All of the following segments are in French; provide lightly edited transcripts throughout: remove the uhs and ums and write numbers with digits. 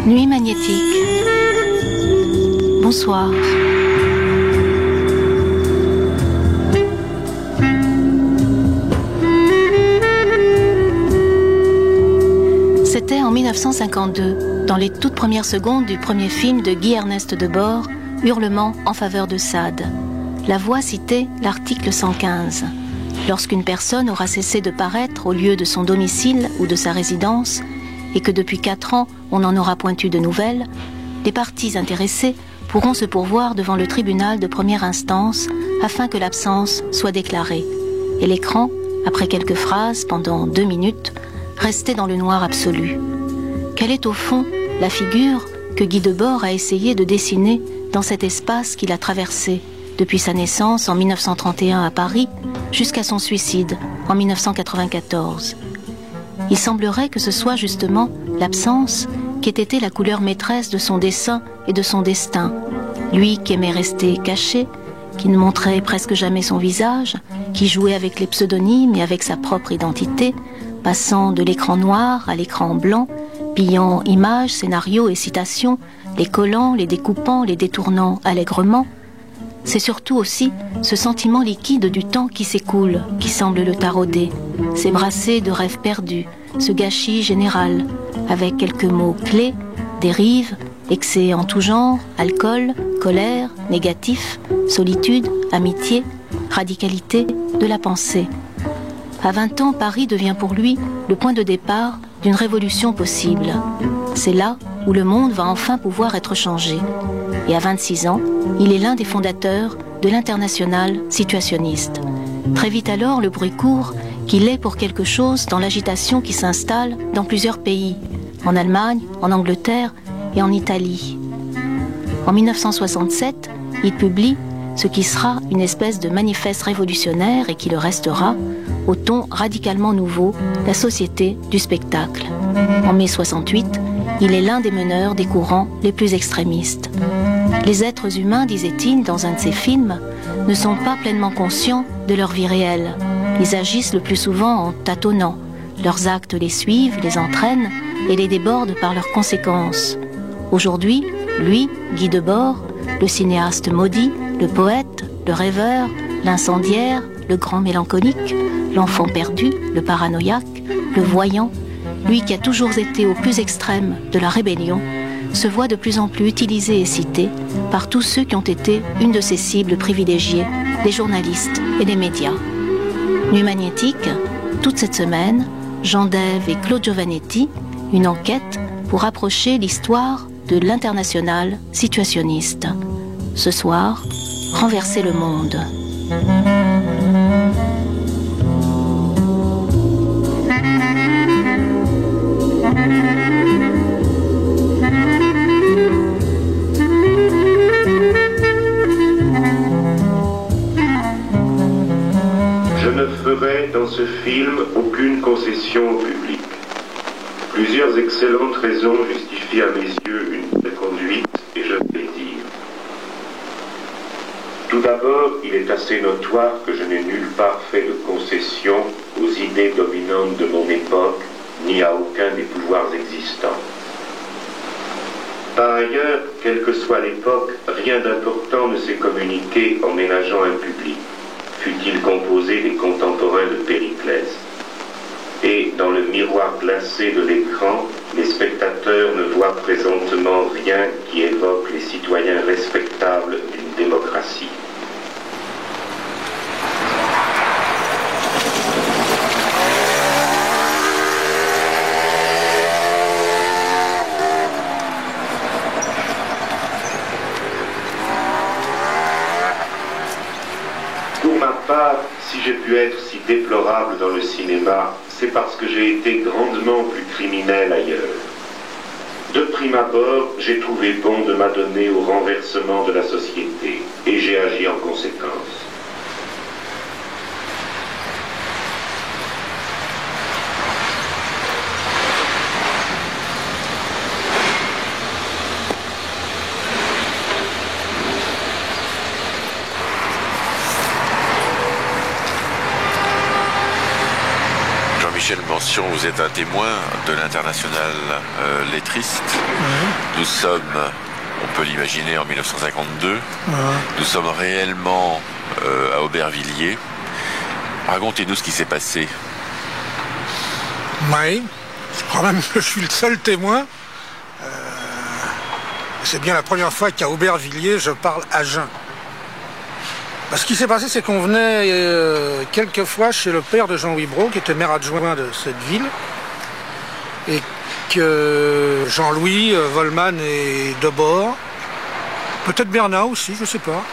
Nuit magnétique. Bonsoir. C'était en 1952, dans les toutes premières secondes du premier film de Guy-Ernest Debord, Hurlement en faveur de Sade. La voix citait l'article 115. Lorsqu'une personne aura cessé de paraître au lieu de son domicile ou de sa résidence, et que depuis 4 ans, on n'en aura point eu de nouvelles, les parties intéressées pourront se pourvoir devant le tribunal de première instance afin que l'absence soit déclarée. Et l'écran, après quelques phrases pendant 2 minutes, restait dans le noir absolu. Quelle est au fond la figure que Guy Debord a essayé de dessiner dans cet espace qu'il a traversé depuis sa naissance en 1931 à Paris jusqu'à son suicide en 1994. Il semblerait que ce soit justement l'absence qui ait été la couleur maîtresse de son dessin et de son destin. Lui qui aimait rester caché, qui ne montrait presque jamais son visage, qui jouait avec les pseudonymes et avec sa propre identité, passant de l'écran noir à l'écran blanc, pillant images, scénarios et citations, les collant, les découpant, les détournant allègrement. C'est surtout aussi ce sentiment liquide du temps qui s'écoule, qui semble le tarauder, ces brassées de rêves perdus, ce gâchis général, avec quelques mots clés, dérive, excès en tout genre, alcool, colère, négatif, solitude, amitié, radicalité de la pensée. À 20 ans, Paris devient pour lui le point de départ d'une révolution possible. C'est là où le monde va enfin pouvoir être changé. Et à 26 ans, il est l'un des fondateurs de l'Internationale situationniste. Très vite alors, le bruit court qu'il est pour quelque chose dans l'agitation qui s'installe dans plusieurs pays, en Allemagne, en Angleterre et en Italie. En 1967, il publie ce qui sera une espèce de manifeste révolutionnaire et qui le restera, au ton radicalement nouveau, la société du spectacle. En mai 68, il est l'un des meneurs des courants les plus extrémistes. Les êtres humains, disait-il dans un de ses films, ne sont pas pleinement conscients de leur vie réelle. Ils agissent le plus souvent en tâtonnant. Leurs actes les suivent, les entraînent et les débordent par leurs conséquences. Aujourd'hui, lui, Guy Debord, le cinéaste maudit, le poète, le rêveur, l'incendiaire, le grand mélancolique, l'enfant perdu, le paranoïaque, le voyant, lui qui a toujours été au plus extrême de la rébellion, se voit de plus en plus utilisé et cité par tous ceux qui ont été une de ses cibles privilégiées, les journalistes et les médias. Nuit magnétique, toute cette semaine, Jean Dève et Claude Giovannetti, une enquête pour rapprocher l'histoire de l'Internationale situationniste. Ce soir, renverser le monde. Je ne ferai dans ce film aucune concession au public. Plusieurs excellentes raisons justifient à mes yeux une telle conduite, et je vais le dire. Tout d'abord, il est assez notoire que je n'ai nulle part fait de concession aux idées dominantes de mon époque, ni à aucun des pouvoirs existants. Par ailleurs, quelle que soit l'époque, rien d'important ne s'est communiqué en ménageant un public, fût-il composé des contemporains de Périclès. Et dans le miroir glacé de l'écran, les spectateurs ne voient présentement rien qui évoque les citoyens respectables d'une démocratie. Pour ma part, si j'ai pu être si déplorable dans le cinéma, c'est parce que j'ai été grandement plus criminel ailleurs. De prime abord, j'ai trouvé bon de m'adonner au renversement de la société, et j'ai agi en conséquence. Michel Mention, vous êtes un témoin de l'international lettriste. Nous sommes, on peut l'imaginer, en 1952. Nous sommes réellement à Aubervilliers. Racontez-nous ce qui s'est passé. Oui, je crois même que je suis le seul témoin. C'est bien la première fois qu'à Aubervilliers, je parle à jeun. Ce qui s'est passé, c'est qu'on venait quelques fois chez le père de Jean-Louis Brault, qui était maire adjoint de cette ville, et que Jean-Louis, Volman et Debord, peut-être Bernard aussi, je ne sais pas,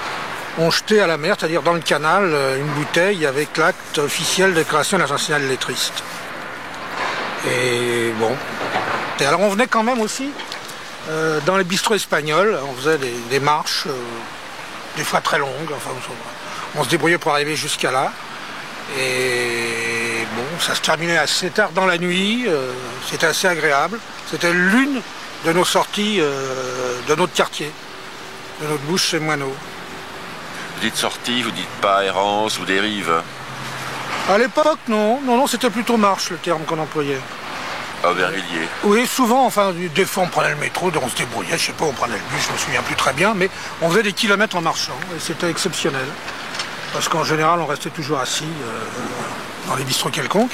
ont jeté à la mer, c'est-à-dire dans le canal, une bouteille avec l'acte officiel de création de l'Agence nationale lettriste. Et bon. Et alors on venait quand même aussi dans les bistrots espagnols, on faisait des marches, des fois très longues, enfin on se débrouillait pour arriver jusqu'à là. Et bon, ça se terminait assez tard dans la nuit, c'était assez agréable. C'était l'une de nos sorties de notre quartier, de notre bouche chez Moineau. Vous dites sortie, vous dites pas errance ou dérive? À l'époque, non, c'était plutôt marche le terme qu'on employait. À Aubervilliers? Oui, souvent, enfin, des fois on prenait le métro, on se débrouillait, je sais pas, on prenait le bus, je me souviens plus très bien, mais on faisait des kilomètres en marchant, et c'était exceptionnel. Parce qu'en général, on restait toujours assis dans les bistrots quelconques.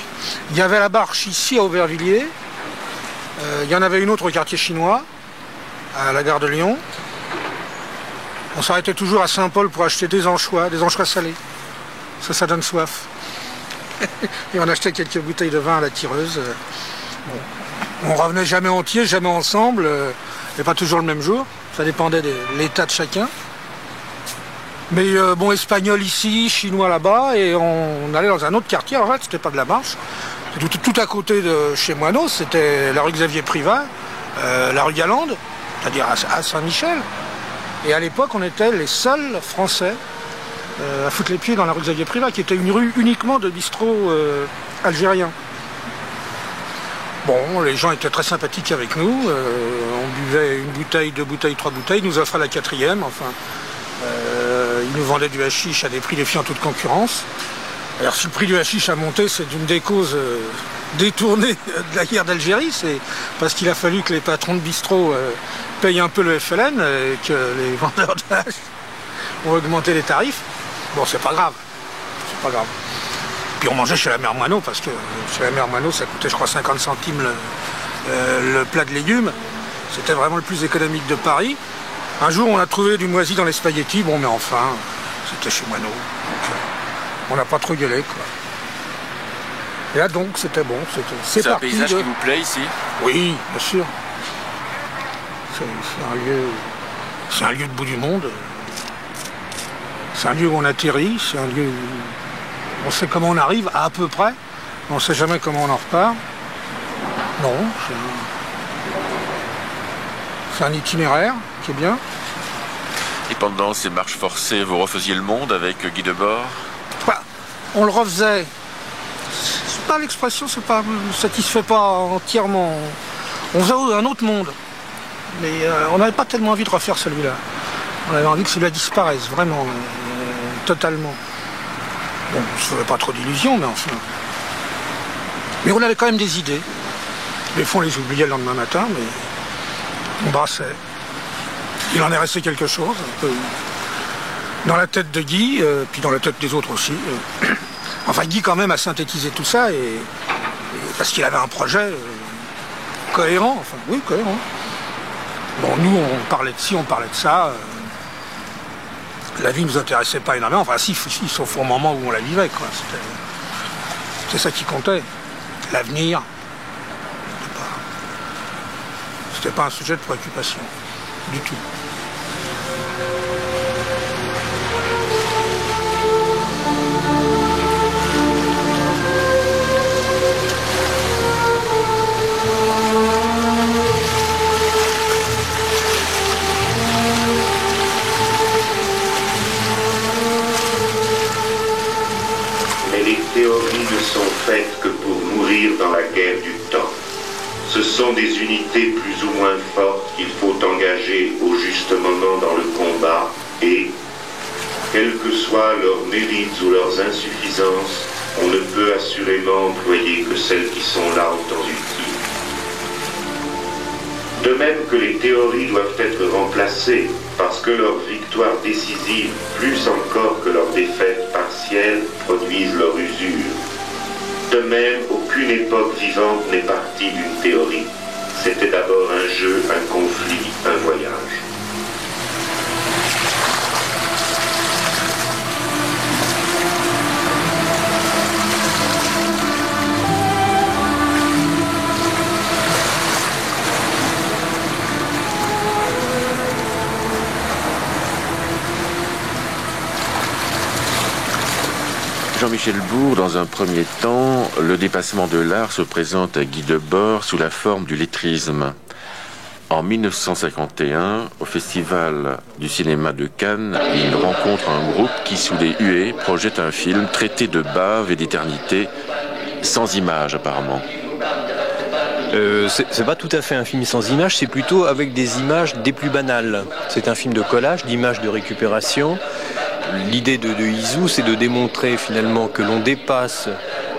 Il y avait la Barche ici à Aubervilliers, il y en avait une autre au quartier chinois, à la gare de Lyon. On s'arrêtait toujours à Saint-Paul pour acheter des anchois salés. Ça donne soif. Et on achetait quelques bouteilles de vin à la tireuse. Bon. On revenait jamais entier, jamais ensemble, et pas toujours le même jour. Ça dépendait de l'état de chacun. Mais bon, espagnol ici, chinois là-bas, et on allait dans un autre quartier. En fait, c'était pas de la Marche. Tout à côté de chez Moineau, c'était la rue Xavier Privat, la rue Galande, c'est-à-dire à Saint-Michel. Et à l'époque, on était les seuls Français à foutre les pieds dans la rue Xavier Privat, qui était une rue uniquement de bistrots algériens. Bon, les gens étaient très sympathiques avec nous. On buvait une bouteille, 2 bouteilles, 3 bouteilles. Ils nous offraient la 4e. Enfin, ils nous vendaient du hashish à des prix défiant toute concurrence. Alors, si le prix du hashish a monté, c'est d'une des causes détournées de la guerre d'Algérie. C'est parce qu'il a fallu que les patrons de bistrot payent un peu le FLN et que les vendeurs de hash ont augmenté les tarifs. Bon, c'est pas grave. C'est pas grave. Puis on mangeait chez la mère Moineau, parce que chez la mère Moineau, ça coûtait, je crois, 50 centimes le plat de légumes. C'était vraiment le plus économique de Paris. Un jour, on a trouvé du moisi dans les spaghettis. Bon, mais enfin, c'était chez Moineau. Donc, on n'a pas trop gueulé, quoi. Et là, donc, c'était bon. C'est un paysage qui vous plaît, ici? Oui, bien sûr. C'est un lieu de bout du monde. C'est un lieu où on atterrit, c'est un lieu où on sait comment on arrive, à peu près, mais on ne sait jamais comment on en repart. Non, c'est un itinéraire qui est bien. Et pendant ces marches forcées, vous refaisiez le monde avec Guy Debord? On le refaisait. C'est pas l'expression, c'est pas, me satisfait pas entièrement. On faisait un autre monde. Mais on n'avait pas tellement envie de refaire celui-là. On avait envie que celui-là disparaisse, vraiment, totalement. Bon, on ne se faisait pas trop d'illusions, mais enfin. Mais on avait quand même des idées. Des fois, on les oubliait le lendemain matin, mais on brassait. Il en est resté quelque chose, un peu dans la tête de Guy, puis dans la tête des autres aussi. Enfin, Guy, quand même, a synthétisé tout ça, et parce qu'il avait un projet cohérent, enfin, oui, cohérent. Bon, nous, on parlait de ci, on parlait de ça. La vie ne nous intéressait pas énormément. Enfin, si, sauf au moment où on la vivait, quoi. C'était ça qui comptait. L'avenir. C'était pas un sujet de préoccupation. Du tout. Sont faites que pour mourir dans la guerre du temps. Ce sont des unités plus ou moins fortes qu'il faut engager au juste moment dans le combat et, quels que soient leurs mérites ou leurs insuffisances, on ne peut assurément employer que celles qui sont là en temps utile. De même que les théories doivent être remplacées parce que leur victoire décisive, plus encore que leur défaite partielle, produisent leur usure. De même, aucune époque vivante n'est partie d'une théorie. C'était d'abord un jeu, un conflit, un voyage. Jean-Michel Bourg, dans un premier temps, le dépassement de l'art se présente à Guy Debord sous la forme du lettrisme. En 1951, au Festival du cinéma de Cannes, il rencontre un groupe qui, sous les huées, projette un film traité de bave et d'éternité, sans images apparemment. C'est pas tout à fait un film sans images, c'est plutôt avec des images des plus banales. C'est un film de collage, d'images de récupération. L'idée de Izu, c'est de démontrer finalement que l'on dépasse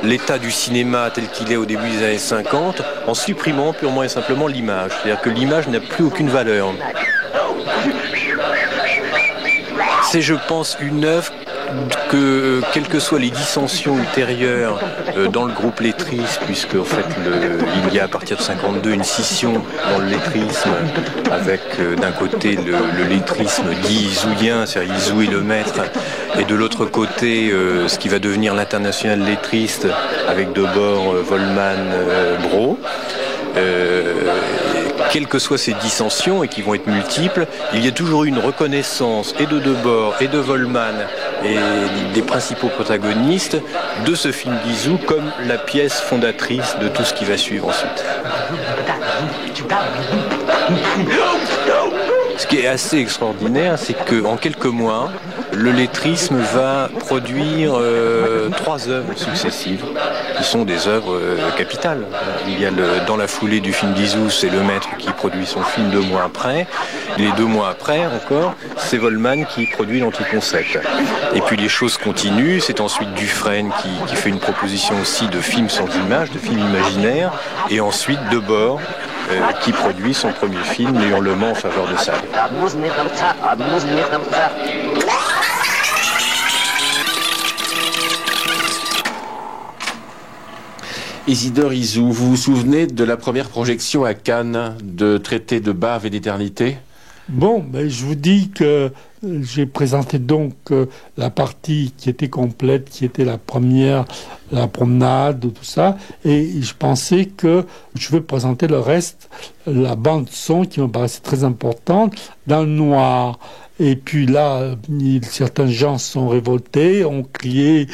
l'état du cinéma tel qu'il est au début des années 50 en supprimant purement et simplement l'image. C'est-à-dire que l'image n'a plus aucune valeur. C'est, je pense, une œuvre que, quelles que soient les dissensions ultérieures dans le groupe lettrisme, puisque en fait il y a à partir de 52 une scission dans le lettrisme avec d'un côté le lettrisme dit isoulien, c'est-à-dire Izu est le maître, et de l'autre côté ce qui va devenir l'international lettriste avec Debord, Volman, Brault. Quelles que soient ces dissensions, et qui vont être multiples, il y a toujours eu une reconnaissance et de Debord et de Volman et des principaux protagonistes de ce film d'Izu comme la pièce fondatrice de tout ce qui va suivre ensuite. Ce qui est assez extraordinaire, c'est qu'en quelques mois, le lettrisme va produire 3 œuvres successives, qui sont des œuvres capitales. Il y a dans la foulée du film d'Izu, c'est le maître qui produit son film 2 mois après. Les 2 mois après, encore, c'est Volman qui produit l'anticoncept. Et puis les choses continuent, c'est ensuite Dufresne qui fait une proposition aussi de films sans images, de films imaginaires, et ensuite Debord, qui produit son premier film, Les Hurlements en faveur de Sade. Isidore Izu, vous vous souvenez de la première projection à Cannes de Traité de bave et d'éternité ? Bon, ben, je vous dis que j'ai présenté donc la partie qui était complète, qui était la première, la promenade, tout ça, et je pensais que je vais présenter le reste, la bande son qui me paraissait très importante, dans le noir. Et puis là, certains gens se sont révoltés, ont crié,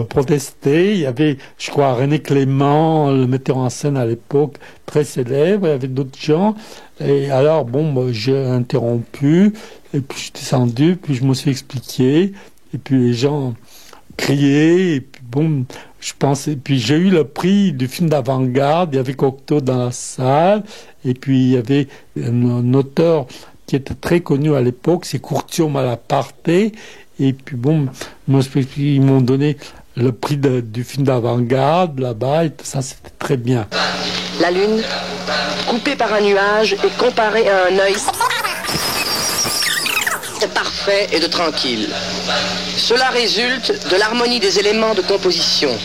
protesté. Il y avait, je crois, René Clément, le metteur en scène à l'époque, très célèbre. Il y avait d'autres gens. Et alors, bon, j'ai interrompu. Et puis je suis descendu, puis je me suis expliqué. Et puis les gens criaient. Et puis bon, je pensais. Puis j'ai eu le prix du film d'avant-garde. Il y avait Cocteau dans la salle. Et puis il y avait un auteur qui était très connu à l'époque, c'est Curcio Malaparte. Et puis bon, ils m'ont donné le prix du film d'avant-garde là-bas, et tout ça, c'était très bien. La lune, coupée par un nuage et comparée à un œil parfait et de tranquille. Cela résulte de l'harmonie des éléments de composition.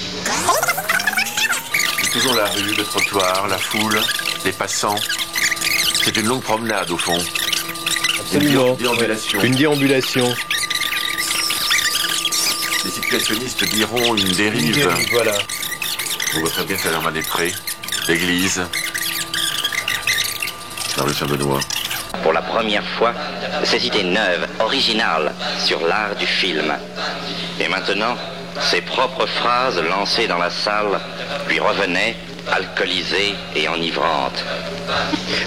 C'est toujours la rue, le trottoir, la foule, les passants. C'est une longue promenade au fond. Absolument. Une déambulation. Les situationnistes diront une dérive. Voilà. On voit très bien Saint-Germain-des-Prés, l'église, la rue Saint-Benoît. Pour la première fois, ces idées neuves, originales sur l'art du film. Et maintenant, ses propres phrases lancées dans la salle lui revenaient, alcoolisée et enivrante.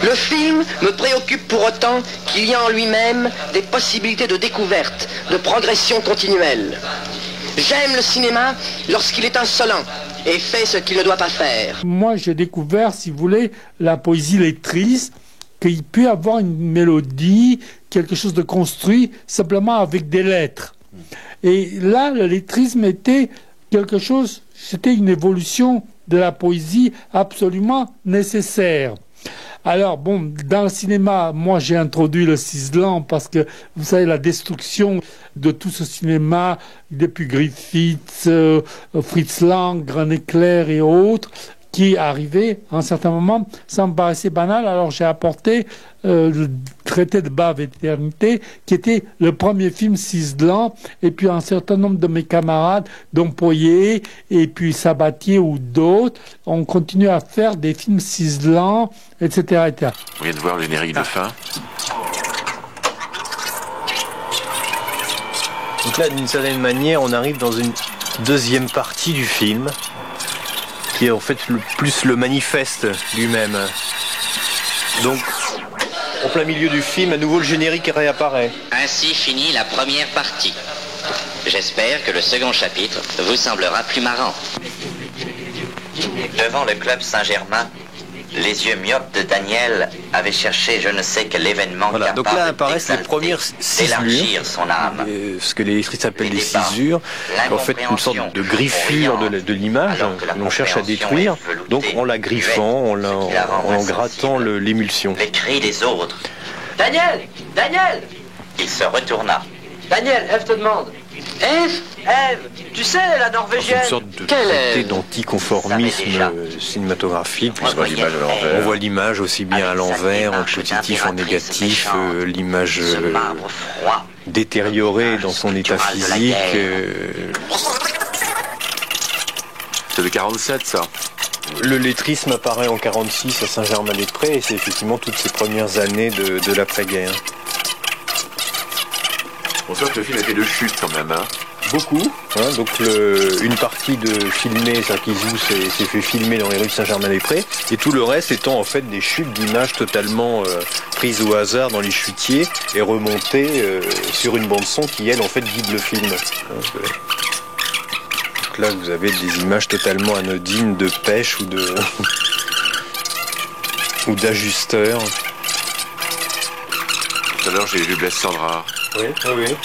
Le film me préoccupe pour autant qu'il y a en lui-même des possibilités de découverte, de progression continuelle. J'aime le cinéma lorsqu'il est insolent et fait ce qu'il ne doit pas faire. Moi, j'ai découvert, si vous voulez, la poésie lettriste, qu'il peut avoir une mélodie, quelque chose de construit, simplement avec des lettres. Et là, le lettrisme était quelque chose, c'était une évolution de la poésie absolument nécessaire. Alors, bon, dans le cinéma, moi j'ai introduit le ciselant parce que, vous savez, la destruction de tout ce cinéma, depuis Griffith, Fritz Lang, Grand Éclair et autres, qui arrivaient à un certain moment, ça me paraissait banal, alors j'ai apporté le traité de Bave Éternité, qui était le premier film ciselant, et puis un certain nombre de mes camarades, dont Poyer, et puis Sabatier ou d'autres, ont continué à faire des films ciselants, etc., etc. On vient de voir le générique de fin. Donc là, d'une certaine manière, on arrive dans une deuxième partie du film, qui est en fait plus le manifeste lui-même. Donc, en plein milieu du film, à nouveau le générique réapparaît. Ainsi finit la première partie. J'espère que le second chapitre vous semblera plus marrant. Devant le club Saint-Germain, les yeux myopes de Daniel avaient cherché je ne sais quel événement Voilà, capable donc là apparaissent les premières d'élargir cisures, son âme. ce que les lectrices appellent des cisures, en fait une sorte de griffure de l'image que l'on cherche à détruire, donc en la griffant, en grattant l'émulsion. Les cris des autres. Daniel! Daniel! Il se retourna. Daniel, Ève te demande. Ève? Ève, tu sais, la norvégienne. Une sorte de traité d'anticonformisme cinématographique, puisqu'on voit l'image aussi bien à l'envers, en positif, en négatif, l'image détériorée dans son état physique. C'est de 47, ça. Le lettrisme apparaît en 46 à Saint-Germain-des-Prés, et c'est effectivement toutes ces premières années de l'après-guerre. On sent que le film a fait de chute quand même, hein. Beaucoup, hein, donc une partie de filmer, Sarkisiou s'est fait filmer dans les rues de Saint-Germain-des-Prés, et tout le reste étant en fait des chutes d'images totalement prises au hasard dans les chutiers et remontées sur une bande-son qui, elle, en fait, guide le film. Donc là, vous avez des images totalement anodines de pêche ou ou d'ajusteurs. Tout à l'heure, j'ai vu Blaise Sandrard. Oui, oui, oui.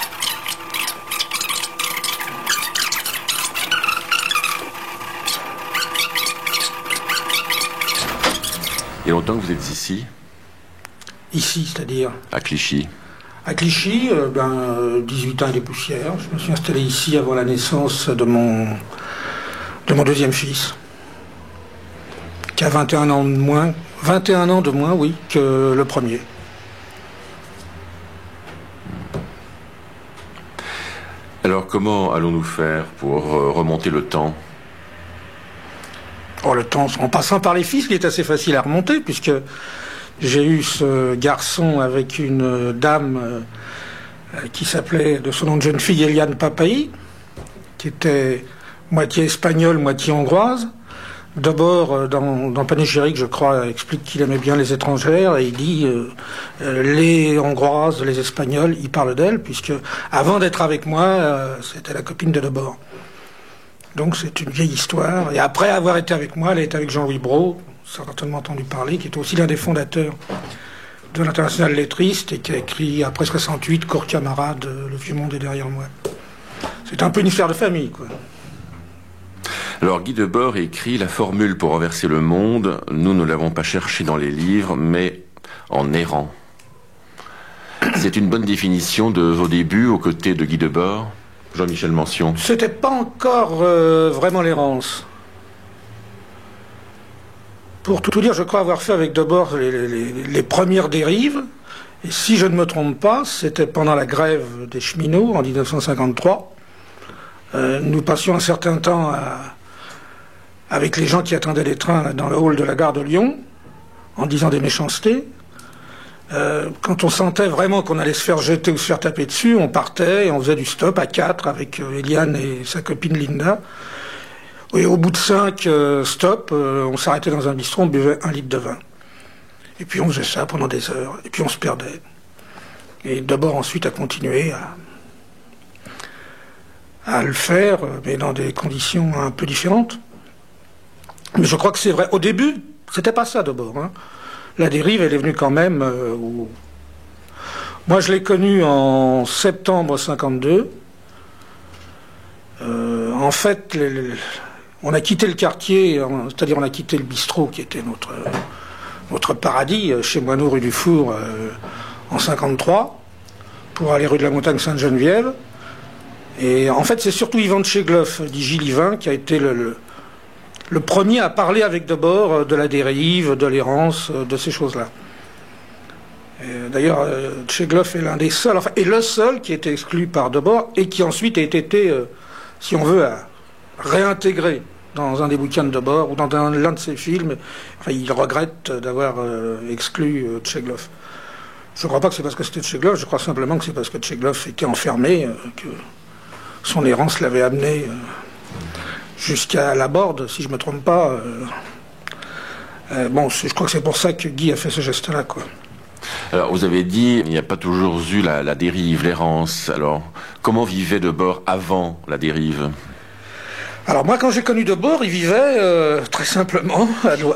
Il y a longtemps que vous êtes ici? Ici, c'est-à-dire À Clichy. À Clichy, 18 ans et des poussières. Je me suis installé ici avant la naissance de mon deuxième fils, qui a 21 ans de moins, oui, que le premier. Alors comment allons-nous faire pour remonter le temps? Oh, le temps, en passant par les fils, qui est assez facile à remonter, puisque j'ai eu ce garçon avec une dame qui s'appelait, de son nom de jeune fille, Eliane Papaï, qui était moitié espagnole, moitié hongroise. D'abord, dans Panégyrique, je crois, explique qu'il aimait bien les étrangères, et il dit les hongroises, les espagnols, il parle d'elle, puisque avant d'être avec moi, c'était la copine de Debord. Donc c'est une vieille histoire. Et après avoir été avec moi, elle est avec Jean-Louis Brault, certainement entendu parler, qui est aussi l'un des fondateurs de l'Internationale lettriste et qui a écrit après 68 Cours camarade, Le vieux monde est derrière moi. C'est un peu une histoire de famille, quoi. Alors Guy Debord écrit la formule pour renverser le monde. Nous ne l'avons pas cherché dans les livres, mais en errant. C'est une bonne définition de vos débuts aux côtés de Guy Debord, Jean-Michel Mention. C'était pas encore vraiment l'errance. Pour tout dire, je crois avoir fait avec Debord les premières dérives. Et si je ne me trompe pas, c'était pendant la grève des cheminots en 1953. Nous passions un certain temps avec les gens qui attendaient les trains dans le hall de la gare de Lyon, en disant des méchancetés. Quand on sentait vraiment qu'on allait se faire jeter ou se faire taper dessus, on partait et on faisait du stop à 4 avec Eliane et sa copine Linda. Et au bout de 5 stops, on s'arrêtait dans un bistrot, on buvait 1 litre de vin. Et puis on faisait ça pendant des heures, et puis on se perdait. Et d'abord ensuite à continuer à le faire, mais dans des conditions un peu différentes. Mais je crois que c'est vrai. Au début, c'était pas ça d'abord, hein. La dérive, elle est venue quand même... Moi, je l'ai connue en septembre 52. En En fait, on a quitté le quartier, c'est-à-dire on a quitté le bistrot qui était notre paradis, chez Moineau, rue du Four, en 53, pour aller rue de la Montagne Sainte-Geneviève. Et en fait, c'est surtout Yvan de Tchegloff, dit Gilles Yvain, qui a été le premier à parler avec Debord de la dérive, de l'errance, de ces choses-là. D'ailleurs, Tchegloff est l'un des seuls, enfin, et le seul qui a été exclu par Debord et qui ensuite a été, si on veut, réintégré dans un des bouquins de Debord ou dans l'un de ses films. Enfin, il regrette d'avoir exclu Tchegloff. Je ne crois pas que c'est parce que c'était Tchegloff, je crois simplement que c'est parce que Tchegloff était enfermé, que son errance l'avait amené jusqu'à la Borde, si je ne me trompe pas. Bon, je crois que c'est pour ça que Guy a fait ce geste-là, quoi. Alors, vous avez dit, il n'y a pas toujours eu la dérive, l'errance. Alors, comment vivait Debord avant la dérive? Alors, moi, quand j'ai connu Debord, il vivait très simplement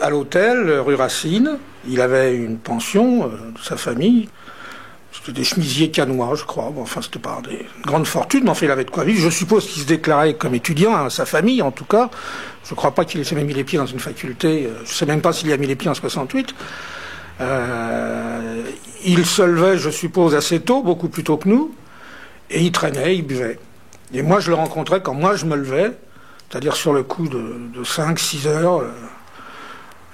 à l'hôtel, rue Racine. Il avait une pension de sa famille. C'était des chemisiers canois, je crois. Bon, enfin, c'était pas des grandes fortunes, mais enfin, il avait de quoi vivre. Je suppose qu'il se déclarait comme étudiant, à sa famille, en tout cas. Je ne crois pas qu'il ait jamais mis les pieds dans une faculté. Je ne sais même pas s'il y a mis les pieds en 68. Il se levait, je suppose, assez tôt, beaucoup plus tôt que nous, et il traînait, il buvait. Et moi, je le rencontrais quand moi, je me levais, c'est-à-dire sur le coup de 5-6 heures,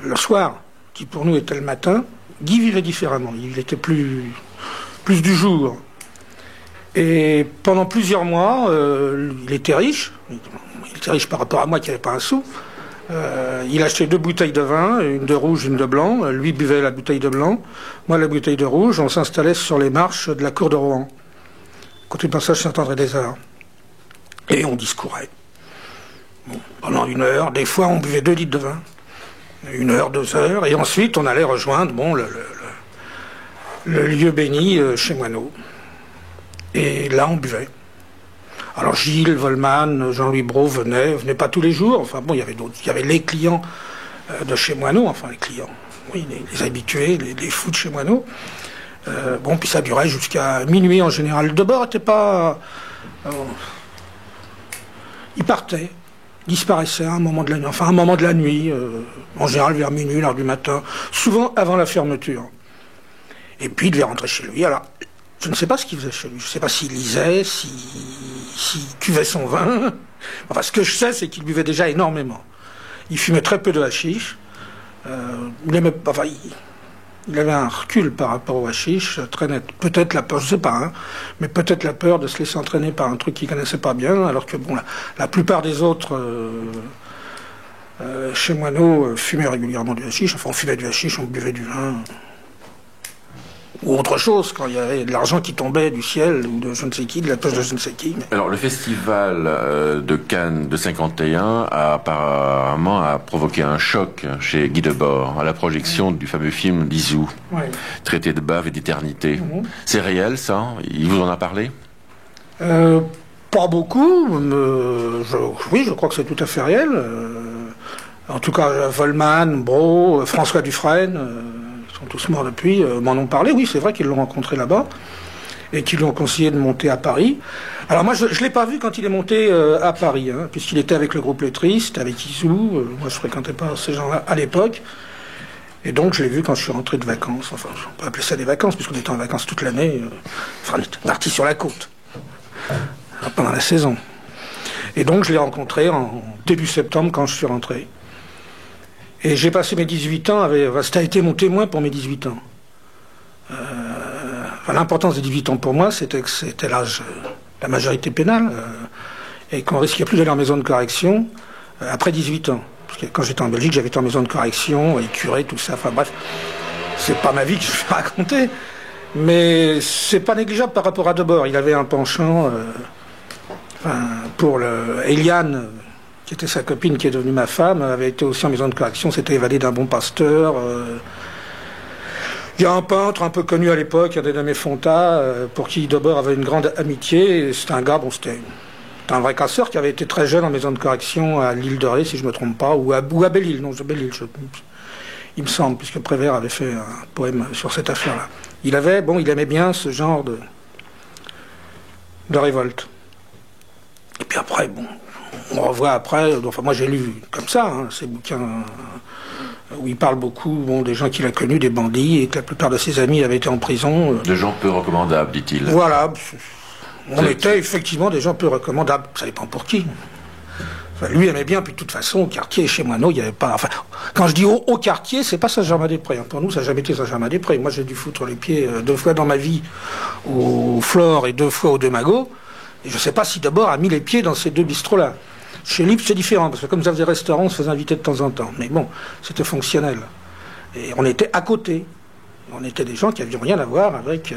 le soir, qui pour nous était le matin. Guy vivait différemment, il était plus du jour. Et pendant plusieurs mois, il était riche par rapport à moi qui n'avait pas un sou. Il achetait 2 bouteilles de vin, une de rouge, une de blanc. Lui buvait la bouteille de blanc, moi la bouteille de rouge. On s'installait sur les marches de la cour de Rouen, côté du passage Saint-André-des-Arts. Et on discourait. Bon, pendant 1 heure, des fois on buvait 2 litres de vin. 1 heure, 2 heures. Et ensuite on allait rejoindre le lieu béni chez Moineau. Et là on buvait. Alors Gilles, Volman, Jean-Louis Brault venaient pas tous les jours. Enfin bon, il y avait d'autres. Il y avait les clients de chez Moineau, enfin les clients, oui, les habitués, les fous de chez Moineau. Bon, puis ça durait jusqu'à minuit en général. Debord n'était pas... il partait, disparaissait à un moment de la nuit, enfin un moment de la nuit, en général vers minuit, l'heure du matin, souvent avant la fermeture. Et puis il devait rentrer chez lui. Alors, je ne sais pas ce qu'il faisait chez lui. Je ne sais pas s'il lisait, s'il cuvait son vin. Enfin, ce que je sais, c'est qu'il buvait déjà énormément. Il fumait très peu de hashish. Il avait un recul par rapport au hashish, très net. Peut-être la peur, je ne sais pas, hein, mais peut-être la peur de se laisser entraîner par un truc qu'il ne connaissait pas bien, alors que bon, la plupart des autres chez Moineau fumaient régulièrement du hashish. Enfin, on fumait du hashish, on buvait du vin. Ou autre chose, quand il y avait de l'argent qui tombait du ciel, ou de je ne sais qui, de la poche de je ne sais qui. Mais... Alors, le festival de Cannes de 51 a apparemment provoqué un choc chez Guy Debord, à la projection du fameux film d'Izou, Traité de bave et d'éternité. C'est réel, ça? Il vous en a parlé? Pas beaucoup. Oui, je crois que c'est tout à fait réel. En tout cas, Volman, Brault, François Dufresne... sont tous morts depuis, m'en ont parlé. Oui, c'est vrai qu'ils l'ont rencontré là-bas et qu'ils lui ont conseillé de monter à Paris. Alors moi, je ne l'ai pas vu quand il est monté à Paris, hein, puisqu'il était avec le groupe Lettriste, avec Izou. Moi, je ne fréquentais pas ces gens-là à l'époque. Et donc, je l'ai vu quand je suis rentré de vacances. Enfin, on peut appeler ça des vacances, puisqu'on était en vacances toute l'année. Enfin, on était parti sur la côte pendant la saison. Et donc, je l'ai rencontré en début septembre quand je suis rentré. Et j'ai passé mes 18 ans, ça a été mon témoin pour mes 18 ans. L'importance des 18 ans pour moi, c'était que c'était l'âge de la majorité pénale, et qu'on risquait plus d'aller en maison de correction après 18 ans. Parce que quand j'étais en Belgique, j'avais été en maison de correction, curé, tout ça, enfin bref, c'est pas ma vie que je vais raconter, mais c'est pas négligeable par rapport à Debord. Il avait un penchant pour Eliane, qui était sa copine, qui est devenue ma femme, avait été aussi en maison de correction, s'était évadé d'un bon pasteur. Il y a un peintre un peu connu à l'époque, un dénommé Fonta, pour qui Debord avait une grande amitié. C'était un gars, c'était un vrai casseur qui avait été très jeune en maison de correction à l'île de Ré, si je ne me trompe pas, ou à Belle-Île, il me semble, puisque Prévert avait fait un poème sur cette affaire-là. Il aimait bien ce genre de révolte. Et puis après, bon... on revoit après, enfin moi j'ai lu comme ça, hein, ces bouquins où il parle beaucoup des gens qu'il a connus, des bandits, et que la plupart de ses amis avaient été en prison. De gens peu recommandables, dit-il. Voilà, on était effectivement des gens peu recommandables, ça dépend pour qui. Enfin, lui aimait bien, puis de toute façon, au quartier, chez Moineau, il n'y avait pas... Enfin, quand je dis au quartier, c'est pas Saint-Germain-des-Prés. Hein. Pour nous, ça n'a jamais été Saint-Germain-des-Prés. Moi, j'ai dû foutre les pieds 2 fois dans ma vie au Flore et 2 fois au Deux Magots. Et je ne sais pas si d'abord a mis les pieds dans ces 2 bistrots-là. Chez Lips, c'est différent, parce que comme ça faisait restaurant, on se faisait inviter de temps en temps. Mais bon, c'était fonctionnel. Et on était à côté. On était des gens qui n'avaient rien à voir avec...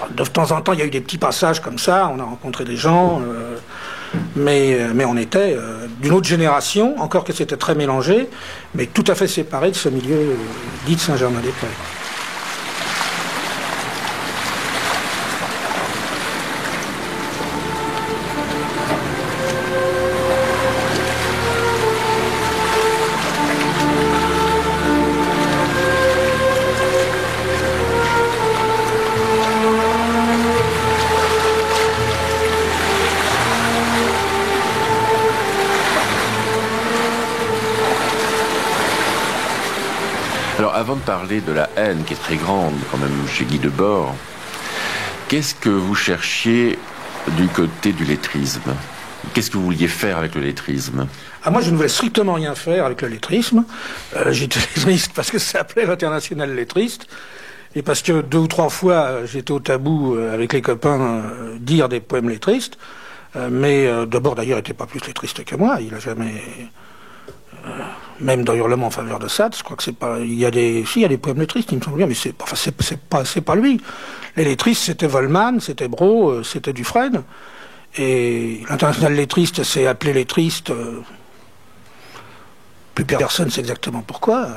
de temps en temps, il y a eu des petits passages comme ça, on a rencontré des gens... Mais on était d'une autre génération, encore que c'était très mélangé, mais tout à fait séparé de ce milieu dit de Saint-Germain-des-Prés. Alors, avant de parler de la haine, qui est très grande quand même chez Guy Debord, qu'est-ce que vous cherchiez du côté du lettrisme? Qu'est-ce que vous vouliez faire avec le lettrisme? Moi, je ne voulais strictement rien faire avec le lettrisme. J'étais lettriste parce que ça s'appelait l'Internationale lettriste, et parce que 2 ou 3 fois, j'étais au tabou avec les copains dire des poèmes lettristes. Mais Debord, d'ailleurs, n'était pas plus lettriste que moi. Il n'a jamais... même dans Hurlement en faveur de Sade, je crois que c'est pas... il y a des poèmes lettristes, il me semble bien, mais c'est pas lui. Les lettristes, c'était Volman, c'était Brault, c'était Dufresne. Et l'Internationale lettriste s'est appelée lettriste. Plus personne ne sait exactement pourquoi.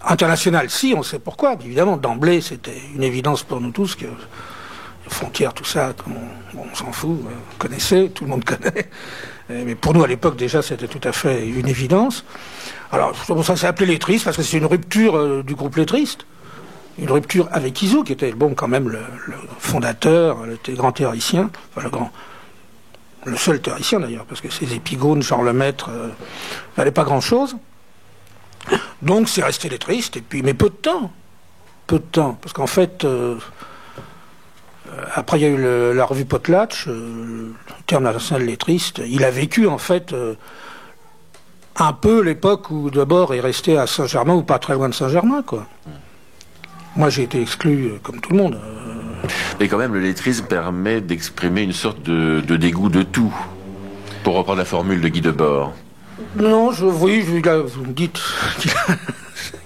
Internationale, si, on sait pourquoi. Évidemment, d'emblée, c'était une évidence pour nous tous que les frontières, tout ça, on s'en fout, vous connaissez, tout le monde connaît. Mais pour nous, à l'époque, déjà, c'était tout à fait une évidence. Alors, ça s'est appelé lettriste parce que c'est une rupture du groupe lettriste. Une rupture avec Izou, qui était, quand même, le fondateur, le grand théoricien, enfin, le seul théoricien, d'ailleurs, parce que ces épigones, Jean Lemaître, n'avaient pas grand-chose. Donc, c'est resté lettriste, et puis, mais peu de temps, parce qu'en fait... après, il y a eu la revue Potlatch, le terme national lettriste. Il a vécu, en fait, un peu l'époque où Debord est resté à Saint-Germain ou pas très loin de Saint-Germain, quoi. Moi, j'ai été exclu, comme tout le monde. Mais quand même, le lettrisme permet d'exprimer une sorte de dégoût de tout, pour reprendre la formule de Guy Debord. Non, vous me dites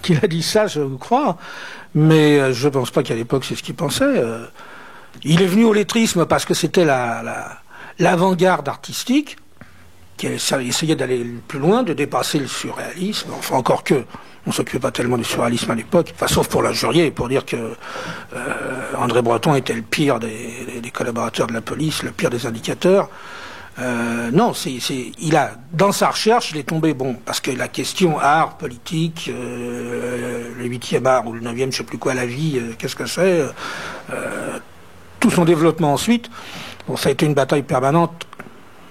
qu'il a dit ça, je vous crois. Mais je ne pense pas qu'à l'époque, c'est ce qu'il pensait. Il est venu au lettrisme parce que c'était l'avant-garde artistique, qui essayait d'aller plus loin, de dépasser le surréalisme. Enfin, encore que, on ne s'occupait pas tellement du surréalisme à l'époque, enfin, sauf pour l'injurier, pour dire que André Breton était le pire des collaborateurs de la police, le pire des indicateurs. Non, dans sa recherche, il est tombé, parce que la question art, politique, le 8e art ou le 9e, je ne sais plus quoi, la vie, qu'est-ce que c'est, tout son développement ensuite, ça a été une bataille permanente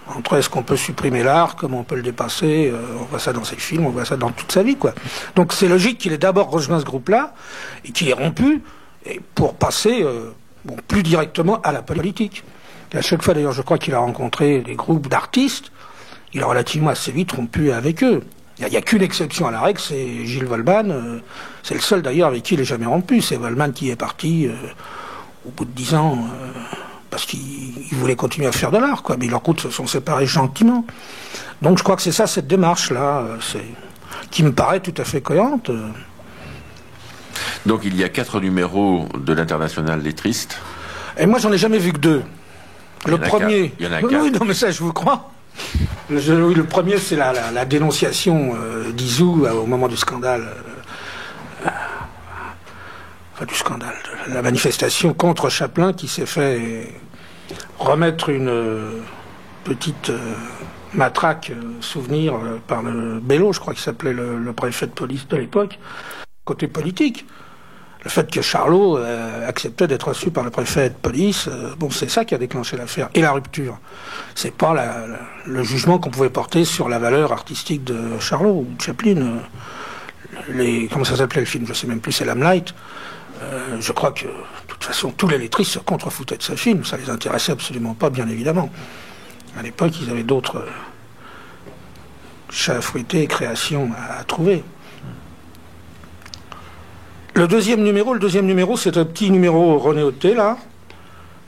entre est-ce qu'on peut supprimer l'art, comment on peut le dépasser, on voit ça dans ses films, on voit ça dans toute sa vie, quoi. Donc c'est logique qu'il ait d'abord rejoint ce groupe-là, et qu'il ait rompu, et pour passer plus directement à la politique. Et à chaque fois, d'ailleurs, je crois qu'il a rencontré des groupes d'artistes, il a relativement assez vite rompu avec eux. Il n'y a qu'une exception à la règle, c'est Gilles Volman, c'est le seul d'ailleurs avec qui il n'est jamais rompu, c'est Volman qui est parti... au bout de 10 ans, parce qu'il voulait continuer à faire de l'art, quoi. Mais leurs routes se sont séparées gentiment. Donc je crois que c'est ça, cette démarche-là, qui me paraît tout à fait cohérente. Donc il y a 4 numéros de l'Internationale lettriste. Et moi, j'en ai jamais vu que 2. Le premier... Il y en a 4. Oui, non, mais ça, je vous crois. Le premier, c'est la dénonciation d'Izou au moment du scandale... du scandale, de la manifestation contre Chaplin qui s'est fait remettre une petite matraque souvenir par le Bello, je crois qu'il s'appelait le préfet de police de l'époque, côté politique. le fait que Charlot acceptait d'être reçu par le préfet de police, c'est ça qui a déclenché l'affaire. Et la rupture. C'est pas le jugement qu'on pouvait porter sur la valeur artistique de Charlot ou de Chaplin. Comment ça s'appelait le film? Je sais même plus, c'est Lamplight. Je crois que, de toute façon, tous les lettristes se contrefoutaient de ce film. Ça les intéressait absolument pas, bien évidemment. À l'époque, ils avaient d'autres chats à fouetter et créations à trouver. Le deuxième numéro, c'est un petit numéro René Hauté, là,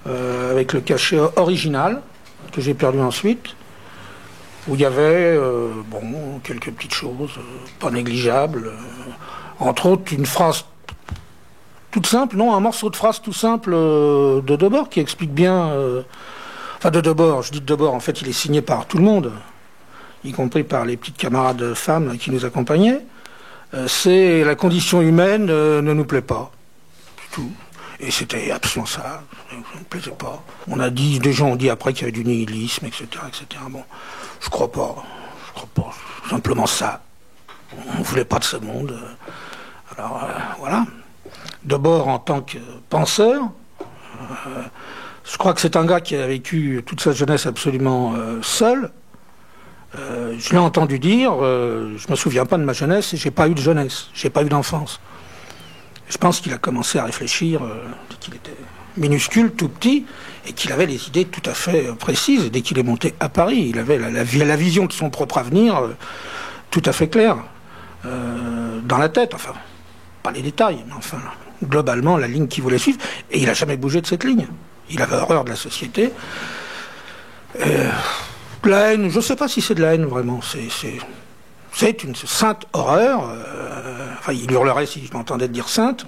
avec le cachet original, que j'ai perdu ensuite, où il y avait, quelques petites choses, pas négligeables, entre autres une phrase toute simple, un morceau de phrase tout simple de Debord, qui explique bien, de Debord, je dis de Debord, en fait, il est signé par tout le monde, y compris par les petites camarades femmes qui nous accompagnaient. C'est la condition humaine ne nous plaît pas, du tout. Et c'était absolument ça, ça ne me plaisait pas. Des gens ont dit après qu'il y avait du nihilisme, etc., etc. Bon, je crois pas, simplement ça. On ne voulait pas de ce monde. Alors, voilà. D'abord, en tant que penseur, je crois que c'est un gars qui a vécu toute sa jeunesse absolument seul. Je l'ai entendu dire, je me souviens pas de ma jeunesse et j'ai pas eu de jeunesse, j'ai pas eu d'enfance. Je pense qu'il a commencé à réfléchir dès qu'il était minuscule, tout petit, et qu'il avait des idées tout à fait précises. Et dès qu'il est monté à Paris, il avait la vision de son propre avenir tout à fait claire dans la tête. Enfin, pas les détails, mais enfin, globalement, la ligne qu'il voulait suivre. Et il a jamais bougé de cette ligne. Il avait horreur de la société. La haine, je ne sais pas si c'est de la haine vraiment, c'est une sainte horreur, il hurlerait si je m'entendais dire sainte,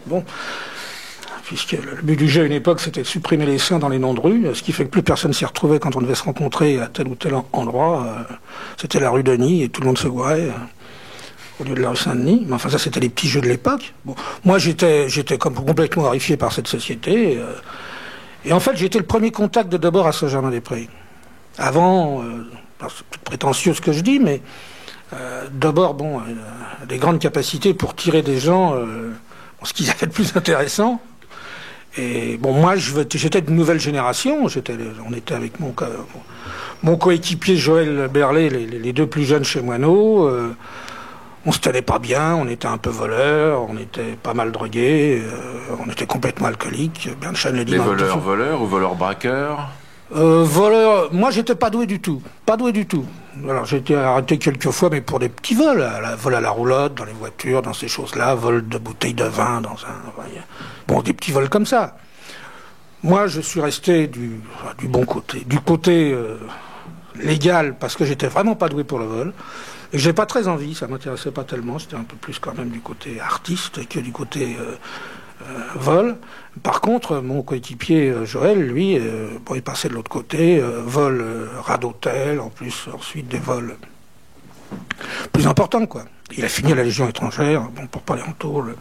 puisque le but du jeu à une époque c'était de supprimer les saints dans les noms de rue, ce qui fait que plus personne s'y retrouvait quand on devait se rencontrer à tel ou tel endroit, c'était la rue Denis et tout le monde se voirait au lieu de la rue Saint-Denis, mais enfin ça c'était les petits jeux de l'époque. Moi j'étais complètement horrifié par cette société, et en fait j'ai été le premier contact de Debord à Saint-Germain-des-Prés. Avant, c'est prétentieux ce que je dis, mais d'abord, des grandes capacités pour tirer des gens ce qu'ils avaient de plus intéressant. Et moi, j'étais d'une nouvelle génération. On était avec mon coéquipier Joël Berlet, les deux plus jeunes chez Moineau. On se tenait pas bien, on était un peu voleurs, on était pas mal drogués, on était complètement alcooliques. Bernstein le dit. Les voleurs ou voleurs-braqueurs? Voleur, moi j'étais pas doué du tout. Alors j'ai été arrêté quelques fois, mais pour des petits vols, vol à la roulotte, dans les voitures, dans ces choses-là, vol de bouteilles de vin, des petits vols comme ça. Moi je suis resté du bon côté, du côté légal, parce que j'étais vraiment pas doué pour le vol. Et j'ai pas très envie, ça m'intéressait pas tellement, c'était un peu plus quand même du côté artiste que du côté vol. Par contre, mon coéquipier Joël, lui, il passait de l'autre côté, vol rat d'hôtel, en plus, ensuite des vols plus importants, quoi. Il a fini à la Légion étrangère, pour pas aller en tôle.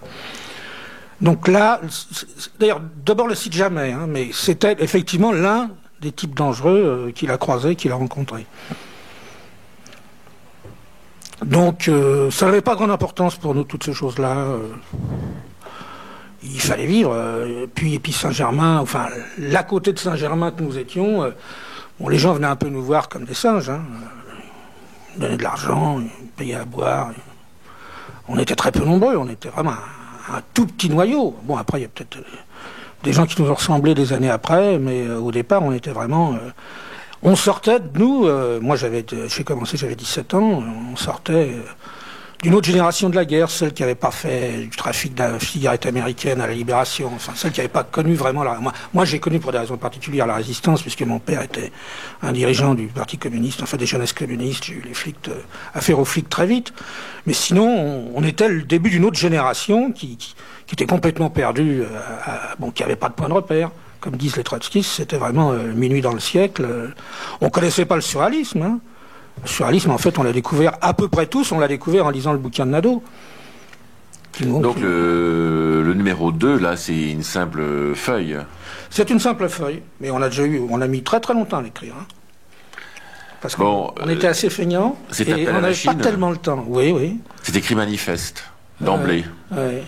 Donc là, d'ailleurs, d'abord le cite jamais, mais c'était effectivement l'un des types dangereux qu'il a croisé, qu'il a rencontré. Donc, ça n'avait pas grande importance pour nous, toutes ces choses-là. Il fallait vivre. Et puis Saint-Germain, l'à côté de Saint-Germain que nous étions, les gens venaient un peu nous voir comme des singes. Ils donnaient de l'argent, ils payaient à boire. On était très peu nombreux, on était vraiment un tout petit noyau. Après, il y a peut-être des gens qui nous ont ressemblé des années après, mais au départ, on était vraiment... on sortait de nous, moi j'ai commencé, j'avais 17 ans, on sortait d'une autre génération de la guerre, celle qui n'avait pas fait du trafic de cigarettes américaines à la Libération, celle qui n'avait pas connu vraiment Moi j'ai connu pour des raisons particulières la résistance, puisque mon père était un dirigeant du Parti communiste, des jeunesses communistes, j'ai eu affaire aux flics très vite, mais sinon on était le début d'une autre génération qui était complètement perdue, qui n'avait pas de point de repère. Comme disent les trotskistes, c'était vraiment minuit dans le siècle. On connaissait pas le surréalisme. Le surréalisme, en fait, on l'a découvert à peu près tous. On l'a découvert en lisant le bouquin de Nadeau. Donc le numéro 2, là, c'est une simple feuille. C'est une simple feuille, mais on a mis très très longtemps à l'écrire. Parce qu'on était assez feignants et on n'avait pas tellement le temps. Oui. C'est écrit manifeste, d'emblée. Ouais.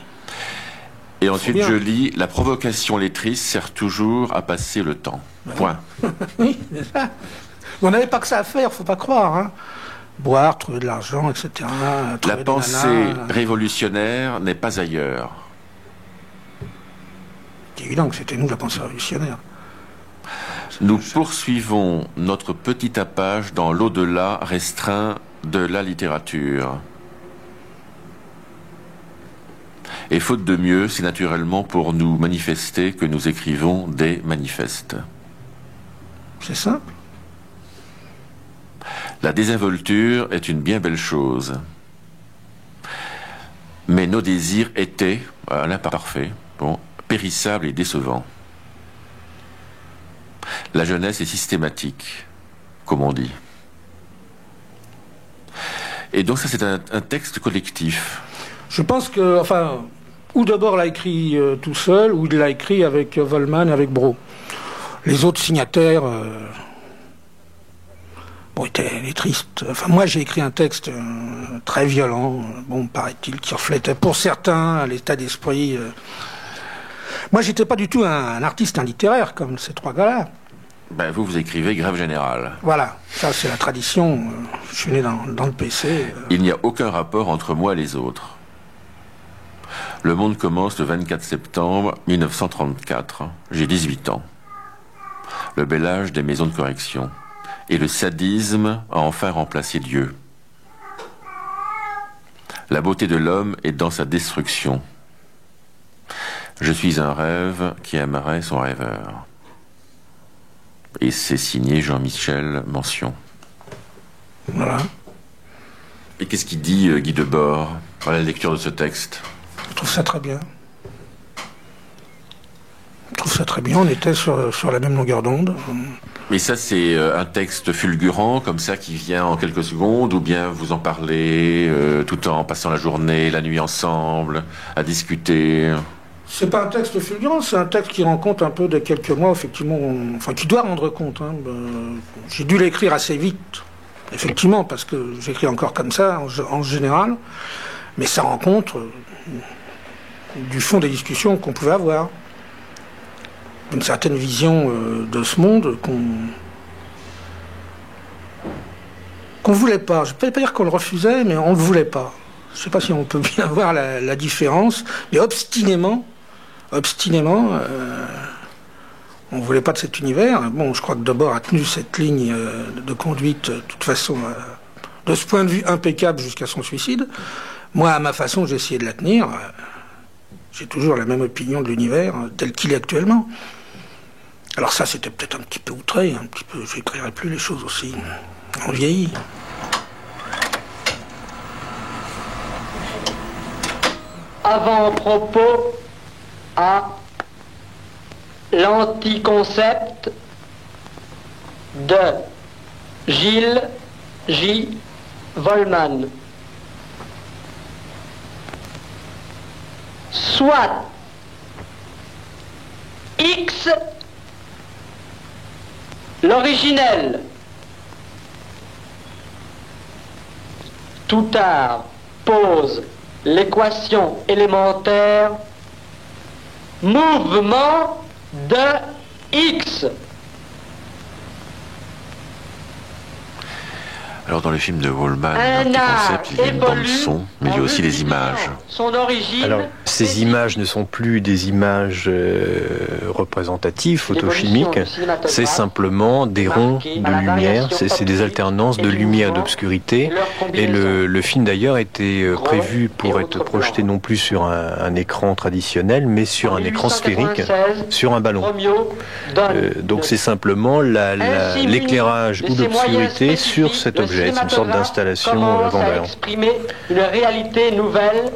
Et ensuite, je lis, la provocation lettriste sert toujours à passer le temps. Point. Oui, c'est ça. On n'avait pas que ça à faire, faut pas croire. Hein. Boire, trouver de l'argent, etc. La pensée révolutionnaire n'est pas ailleurs. C'est évident que c'était nous la pensée révolutionnaire. Nous poursuivons notre petit tapage dans l'au-delà restreint de la littérature. Et faute de mieux, c'est naturellement pour nous manifester que nous écrivons des manifestes. C'est simple. La désinvolture est une bien belle chose. Mais nos désirs étaient, à l'imparfait, périssables et décevants. La jeunesse est systématique, comme on dit. Et donc ça, c'est un texte collectif. Je pense que, enfin, ou d'abord l'a écrit tout seul, ou il l'a écrit avec Volman et avec Brault. Les autres signataires, étaient tristes. Enfin, moi, j'ai écrit un texte très violent, paraît-il, qui reflétait pour certains l'état d'esprit. Moi, j'étais pas du tout un artiste, un littéraire, comme ces trois gars-là. Ben, vous écrivez Grève générale. Voilà, ça c'est la tradition. Je suis né dans le PC. Il n'y a aucun rapport entre moi et les autres. Le monde commence le 24 septembre 1934. J'ai 18 ans. Le bel âge des maisons de correction. Et le sadisme a enfin remplacé Dieu. La beauté de l'homme est dans sa destruction. Je suis un rêve qui aimerait son rêveur. Et c'est signé Jean-Michel Mention. Voilà. Et qu'est-ce qu'il dit Guy Debord à la lecture de ce texte? Je trouve ça très bien. Je trouve ça très bien. On était sur la même longueur d'onde. Mais ça, c'est un texte fulgurant, comme ça, qui vient en quelques secondes, ou bien vous en parlez tout en passant la journée, la nuit ensemble, à discuter? C'est pas un texte fulgurant, c'est un texte qui rend compte un peu de quelques mois, effectivement, qui doit rendre compte. Hein. J'ai dû l'écrire assez vite, effectivement, parce que j'écris encore comme ça, en général, mais ça rend compte du fond des discussions qu'on pouvait avoir. Une certaine vision de ce monde qu'on voulait pas. Je ne peux pas dire qu'on le refusait, mais on ne le voulait pas. Je ne sais pas si on peut bien voir la différence, mais obstinément, on ne voulait pas de cet univers. Bon, je crois que Debord a tenu cette ligne de conduite, de toute façon, de ce point de vue impeccable jusqu'à son suicide. Moi, à ma façon, j'ai essayé de la tenir. J'ai toujours la même opinion de l'univers tel qu'il est actuellement. Alors ça, c'était peut-être un petit peu outré, un petit peu. Je n'écrirai plus les choses aussi. On vieillit. Avant-propos à l'anticoncept de Gilles J. Volman. Soit X l'originel. Tout art pose l'équation élémentaire mouvement de X. Alors dans les films de Volman, l'anticoncept, il y a une bande son, mais il y a aussi des images. Alors ces images ne sont plus des images représentatives, photochimiques, c'est simplement des ronds de lumière, c'est des alternances de lumière et d'obscurité. Et le film d'ailleurs était prévu pour être projeté non plus sur un écran traditionnel, mais sur un écran sphérique, sur un ballon. Donc c'est simplement l'éclairage ou l'obscurité sur cet objet. C'est une sorte d'installation Vandalon. Exprimer une réalité nouvelle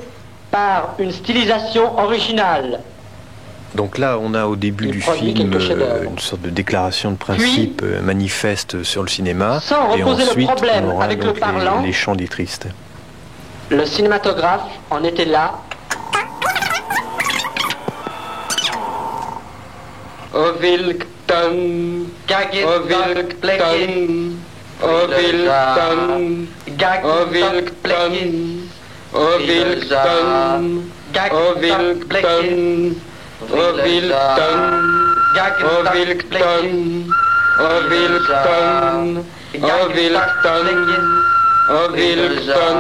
par une stylisation originale. Donc là, on a au début du film une sorte de déclaration de principe manifeste sur le cinéma, et ensuite on aura donc les chants des tristes. Le cinématographe en était là. Ovilkton, Ovilkton. Ovilkton, Ovilkton, Ovilkton, Ovilton, Ovilton, Ovilton, Ovilton, Ovilton, Ovilton, Ovilton,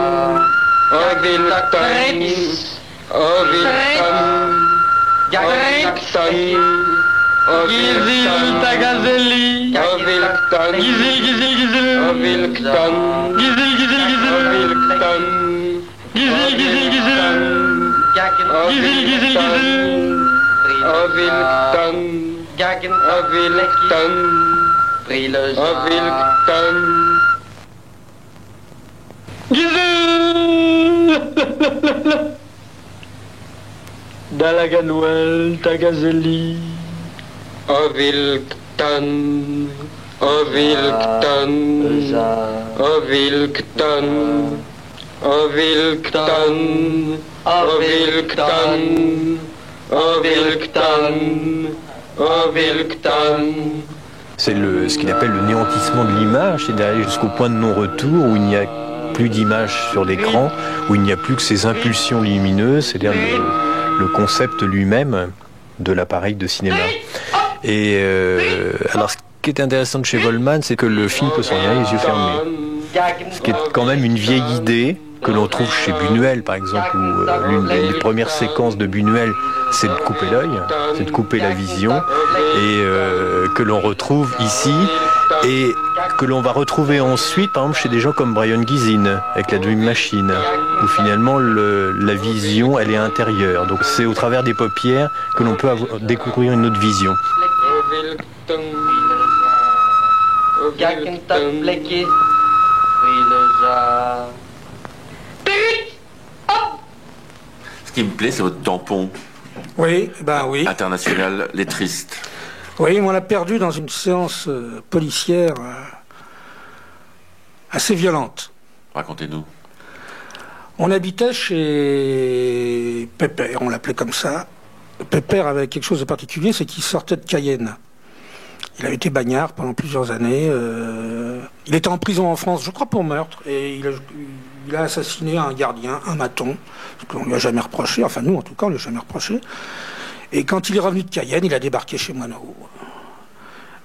Ovilton, Gizil Tagazeli, Ovilton, Gizil, Gizil, Gizil, Ovilton, Gizil, Gizil, Gizil, Ovilton, Gizil, Gizil, Gizil, Gizil, Gizil, Gizil, Ovilton, Ovilton, Ovilton, Gizil, Dalaganwel Tagazeli, Ovilton, Ovilton, Ovilton, Ovilton, Ovilton, Ovilton, Ovilton. C'est ce qu'il appelle le néantissement de l'image, c'est d'aller jusqu'au point de non-retour où il n'y a plus d'image sur l'écran, où il n'y a plus que ces impulsions lumineuses, c'est-à-dire le concept lui-même de l'appareil de cinéma. Et alors ce qui est intéressant de chez Volman, c'est que le film peut s'en aller les yeux fermés. Ce qui est quand même une vieille idée que l'on trouve chez Buñuel, par exemple, où l'une des premières séquences de Buñuel, c'est de couper l'œil, c'est de couper la vision, et que l'on retrouve ici, et que l'on va retrouver ensuite, par exemple, chez des gens comme Brian Gysin, avec la Dream Machine, où finalement la vision, elle est intérieure. Donc c'est au travers des paupières que l'on peut découvrir une autre vision. Ce qui me plaît, c'est votre tampon. Oui, ben oui. International lettriste. Oui, on l'a perdu dans une séance policière assez violente. Racontez-nous. On habitait chez Pépère, on l'appelait comme ça. Pépère avait quelque chose de particulier, c'est qu'il sortait de Cayenne. Il a été bagnard pendant plusieurs années. Il était en prison en France, je crois pour meurtre, et il a assassiné un gardien, un maton, ce qu'on lui a jamais reproché, enfin nous en tout cas on lui a jamais reproché. Et quand il est revenu de Cayenne, il a débarqué chez Moineau.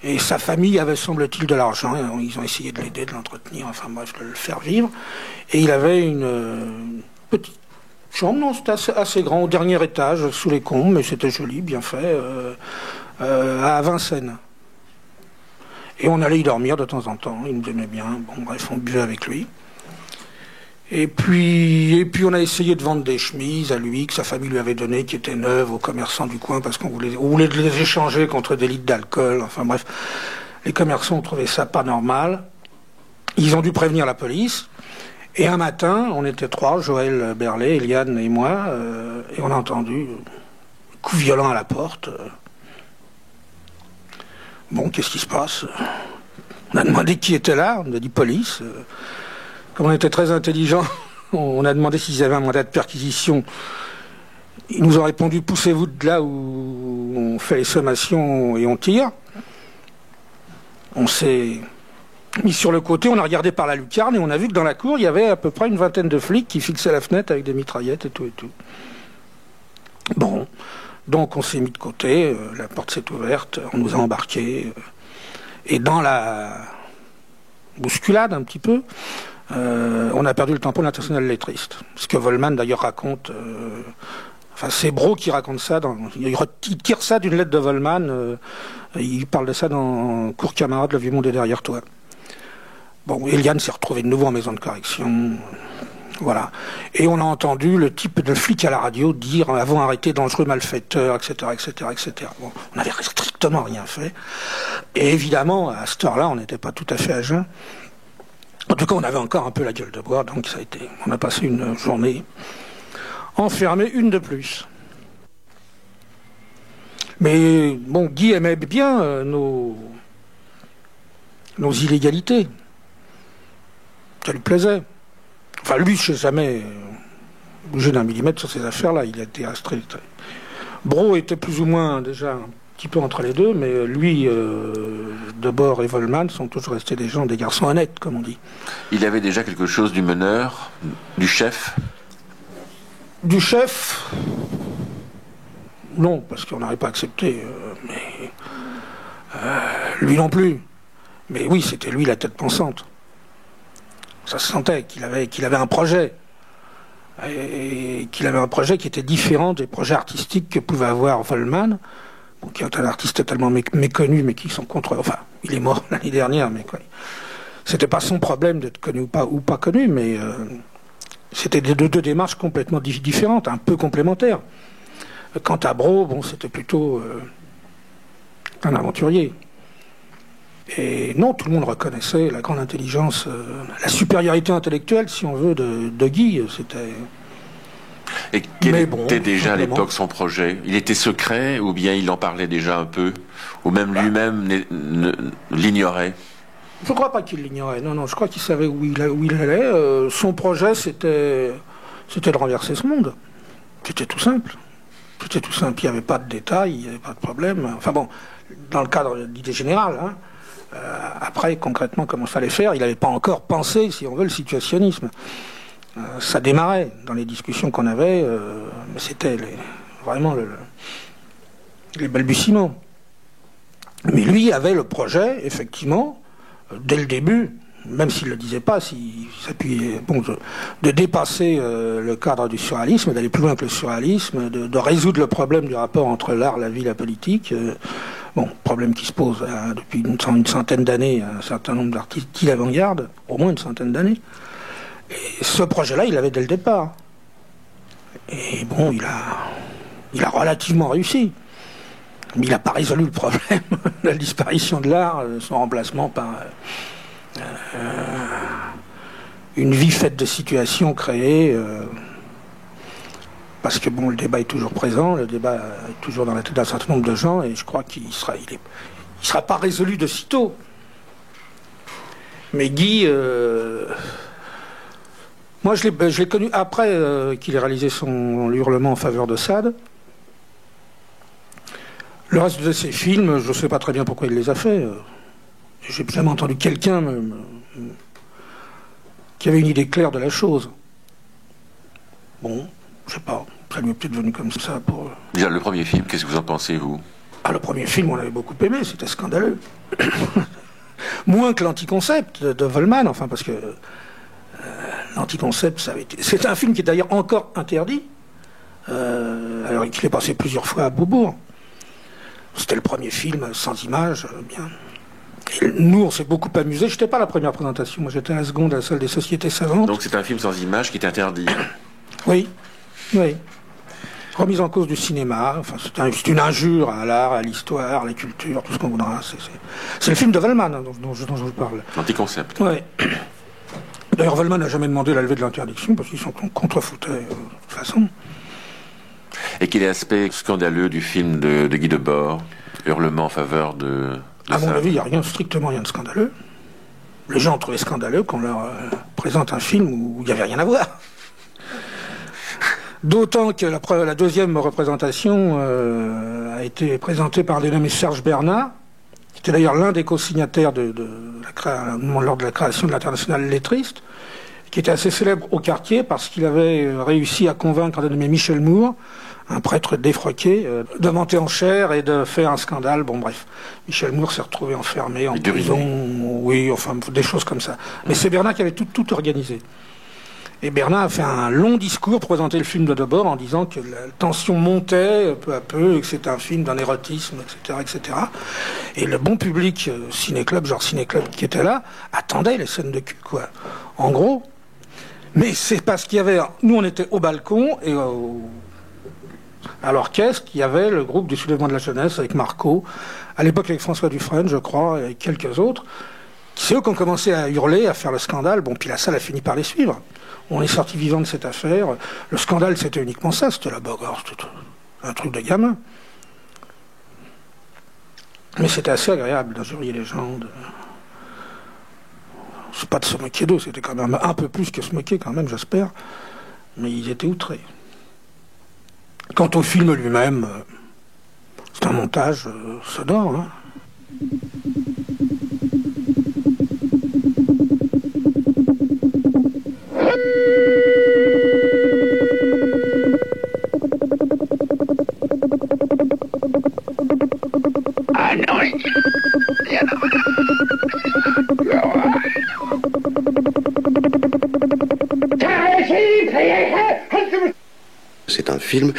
Et sa famille avait, semble-t-il, de l'argent. Ils ont essayé de l'aider, de l'entretenir, enfin bref, de le faire vivre. Et il avait une petite chambre, non, c'était assez grand, au dernier étage, sous les combes, mais c'était joli, bien fait, à Vincennes. Et on allait y dormir de temps en temps, il nous aimait bien. Bon, bref, on buvait avec lui. Et puis on a essayé de vendre des chemises à lui, que sa famille lui avait données, qui étaient neuves aux commerçants du coin, parce qu'on voulait les échanger contre des litres d'alcool. Enfin bref, les commerçants ont trouvé ça pas normal. Ils ont dû prévenir la police. Et un matin, on était trois, Joël Berlet, Eliane et moi, et on a entendu un coup violent à la porte. Bon, qu'est-ce qui se passe? On a demandé qui était là, on a dit police. Comme on était très intelligents, on a demandé s'ils avaient un mandat de perquisition. Ils nous ont répondu, poussez-vous de là où on fait les sommations et on tire. On s'est mis sur le côté, on a regardé par la lucarne et on a vu que dans la cour, il y avait à peu près une vingtaine de flics qui fixaient la fenêtre avec des mitraillettes et tout et tout. Bon, donc on s'est mis de côté, la porte s'est ouverte, on nous a embarqués. Et dans la bousculade un petit peu, on a perdu le tampon international lettriste. Ce que Volman d'ailleurs raconte, enfin c'est Brault qui raconte ça, il tire ça d'une lettre de Volman, il parle de ça dans Cours camarade, le vieux monde est derrière toi. Bon, Eliane s'est retrouvée de nouveau en maison de correction, voilà. Et on a entendu le type de flic à la radio dire avons arrêté dangereux malfaiteurs, etc., etc., etc. Bon, on n'avait strictement rien fait. Et évidemment, à cette heure-là, on n'était pas tout à fait à jeun. En tout cas, on avait encore un peu la gueule de bois, donc ça a été. On a passé une journée enfermée, une de plus. Mais bon, Guy aimait bien nos illégalités. Ça lui plaisait. Enfin, lui, je ne sais jamais bougé d'un millimètre sur ces affaires-là. Il a été strict. Brault était plus ou moins déjà un petit peu entre les deux, mais lui, Debord et Volman sont toujours restés des garçons honnêtes, comme on dit. Il avait déjà quelque chose du meneur, du chef? Du chef, non, parce qu'on n'aurait pas accepté, mais lui non plus. Mais oui, c'était lui la tête pensante. Ça se sentait qu'il avait un projet. Et qu'il avait un projet qui était différent des projets artistiques que pouvait avoir Volman, qui est un artiste totalement méconnu, mais qui sont contre... Enfin, il est mort l'année dernière, mais quoi. C'était pas son problème d'être connu ou pas connu, mais c'était deux démarches complètement différentes, un peu complémentaires. Quant à Brault, bon, c'était plutôt un aventurier. Et non, tout le monde reconnaissait la grande intelligence, la supériorité intellectuelle, si on veut, de Guy. C'était... Et quel était déjà à l'époque son projet? Il était secret ou bien il en parlait déjà un peu? Ou même lui-même l'ignorait? Je ne crois pas qu'il l'ignorait. Non, je crois qu'il savait où il allait. Son projet, c'était de renverser ce monde. C'était tout simple. C'était tout simple. Il n'y avait pas de détails, il n'y avait pas de problème. Enfin bon, dans le cadre de l'idée générale, hein. Après, concrètement, comment il fallait faire, il n'avait pas encore pensé, si on veut, le situationnisme. Ça démarrait dans les discussions qu'on avait, mais c'était vraiment les balbutiements. Mais lui avait le projet, effectivement, dès le début, même s'il ne le disait pas, s'il s'appuyait, de dépasser le cadre du surréalisme, d'aller plus loin que le surréalisme, de résoudre le problème du rapport entre l'art, la vie, la politique. Problème qui se pose depuis une centaine d'années à un certain nombre d'artistes d'avant-garde, au moins une centaine d'années. Et ce projet-là, il l'avait dès le départ. Et bon, il a relativement réussi. Mais il n'a pas résolu le problème de la disparition de l'art, son remplacement par une vie faite de situations créées. Parce que bon, le débat est toujours présent, le débat est toujours dans la tête d'un certain nombre de gens, et je crois qu'il sera pas résolu de sitôt. Mais Guy, moi je l'ai connu après qu'il ait réalisé son hurlement en faveur de Sade. Le reste de ses films, je ne sais pas très bien pourquoi il les a faits. J'ai jamais entendu quelqu'un qui avait une idée claire de la chose. Bon. Je sais pas, ça lui est peut-être venu comme ça pour... Déjà, le premier film, qu'est-ce que vous en pensez, vous? Le premier film, on l'avait beaucoup aimé, c'était scandaleux. Moins que l'anticoncept de Volman, enfin, parce que l'anticoncept, ça avait été... C'est un film qui est d'ailleurs encore interdit, alors qu'il est passé plusieurs fois à Beaubourg. C'était le premier film sans images, bien... Et nous, on s'est beaucoup amusés. Je n'étais pas à la première présentation, moi j'étais à la seconde à la salle des Sociétés Savantes. Donc c'est un film sans images qui est interdit? Oui. Remise en cause du cinéma, enfin, c'est une injure à l'art, à l'histoire, à la culture, tout ce qu'on voudra. C'est le film de Volman dont je vous parle. Anticoncept. Oui. D'ailleurs, Volman n'a jamais demandé la levée de l'interdiction parce qu'ils sont contrefoutés de toute façon. Et quel est l'aspect scandaleux du film de Guy Debord, Hurlement en faveur de à mon avis, il n'y a strictement rien de scandaleux. Les gens ont trouvé scandaleux qu'on leur présente un film où il n'y avait rien à voir. D'autant que la deuxième représentation a été présentée par un dénommé Serge Bernat, qui était d'ailleurs l'un des co-signataires lors de la création de l'Internationale lettriste, qui était assez célèbre au quartier parce qu'il avait réussi à convaincre un dénommé Michel Moore, un prêtre défroqué, de monter en chaire et de faire un scandale. Bon, bref, Michel Moore s'est retrouvé enfermé en prison, oui, enfin, des choses comme ça. Mais c'est Bernat qui avait tout organisé. Et Bernat a fait un long discours pour présenter le film de Debord en disant que la tension montait peu à peu, et que c'était un film d'un érotisme, etc., etc. Et le bon public ciné-club, genre ciné-club qui était là, attendait les scènes de cul, quoi. En gros. Mais c'est parce qu'il y avait... Nous, on était au balcon, et à l'orchestre, il y avait le groupe du Soulèvement de la Jeunesse avec Marco, à l'époque avec François Dufresne, je crois, et quelques autres. C'est eux qui ont commencé à hurler, à faire le scandale. Bon, puis la salle a fini par les suivre. On est sorti vivant de cette affaire. Le scandale, c'était uniquement ça. C'était la bagarre, c'était un truc de gamin. Mais c'était assez agréable d'injurier les gens. C'est pas de se moquer d'eux, c'était quand même un peu plus que se moquer, quand même, j'espère. Mais ils étaient outrés. Quant au film lui-même, c'est un montage sonore, hein. C'est un film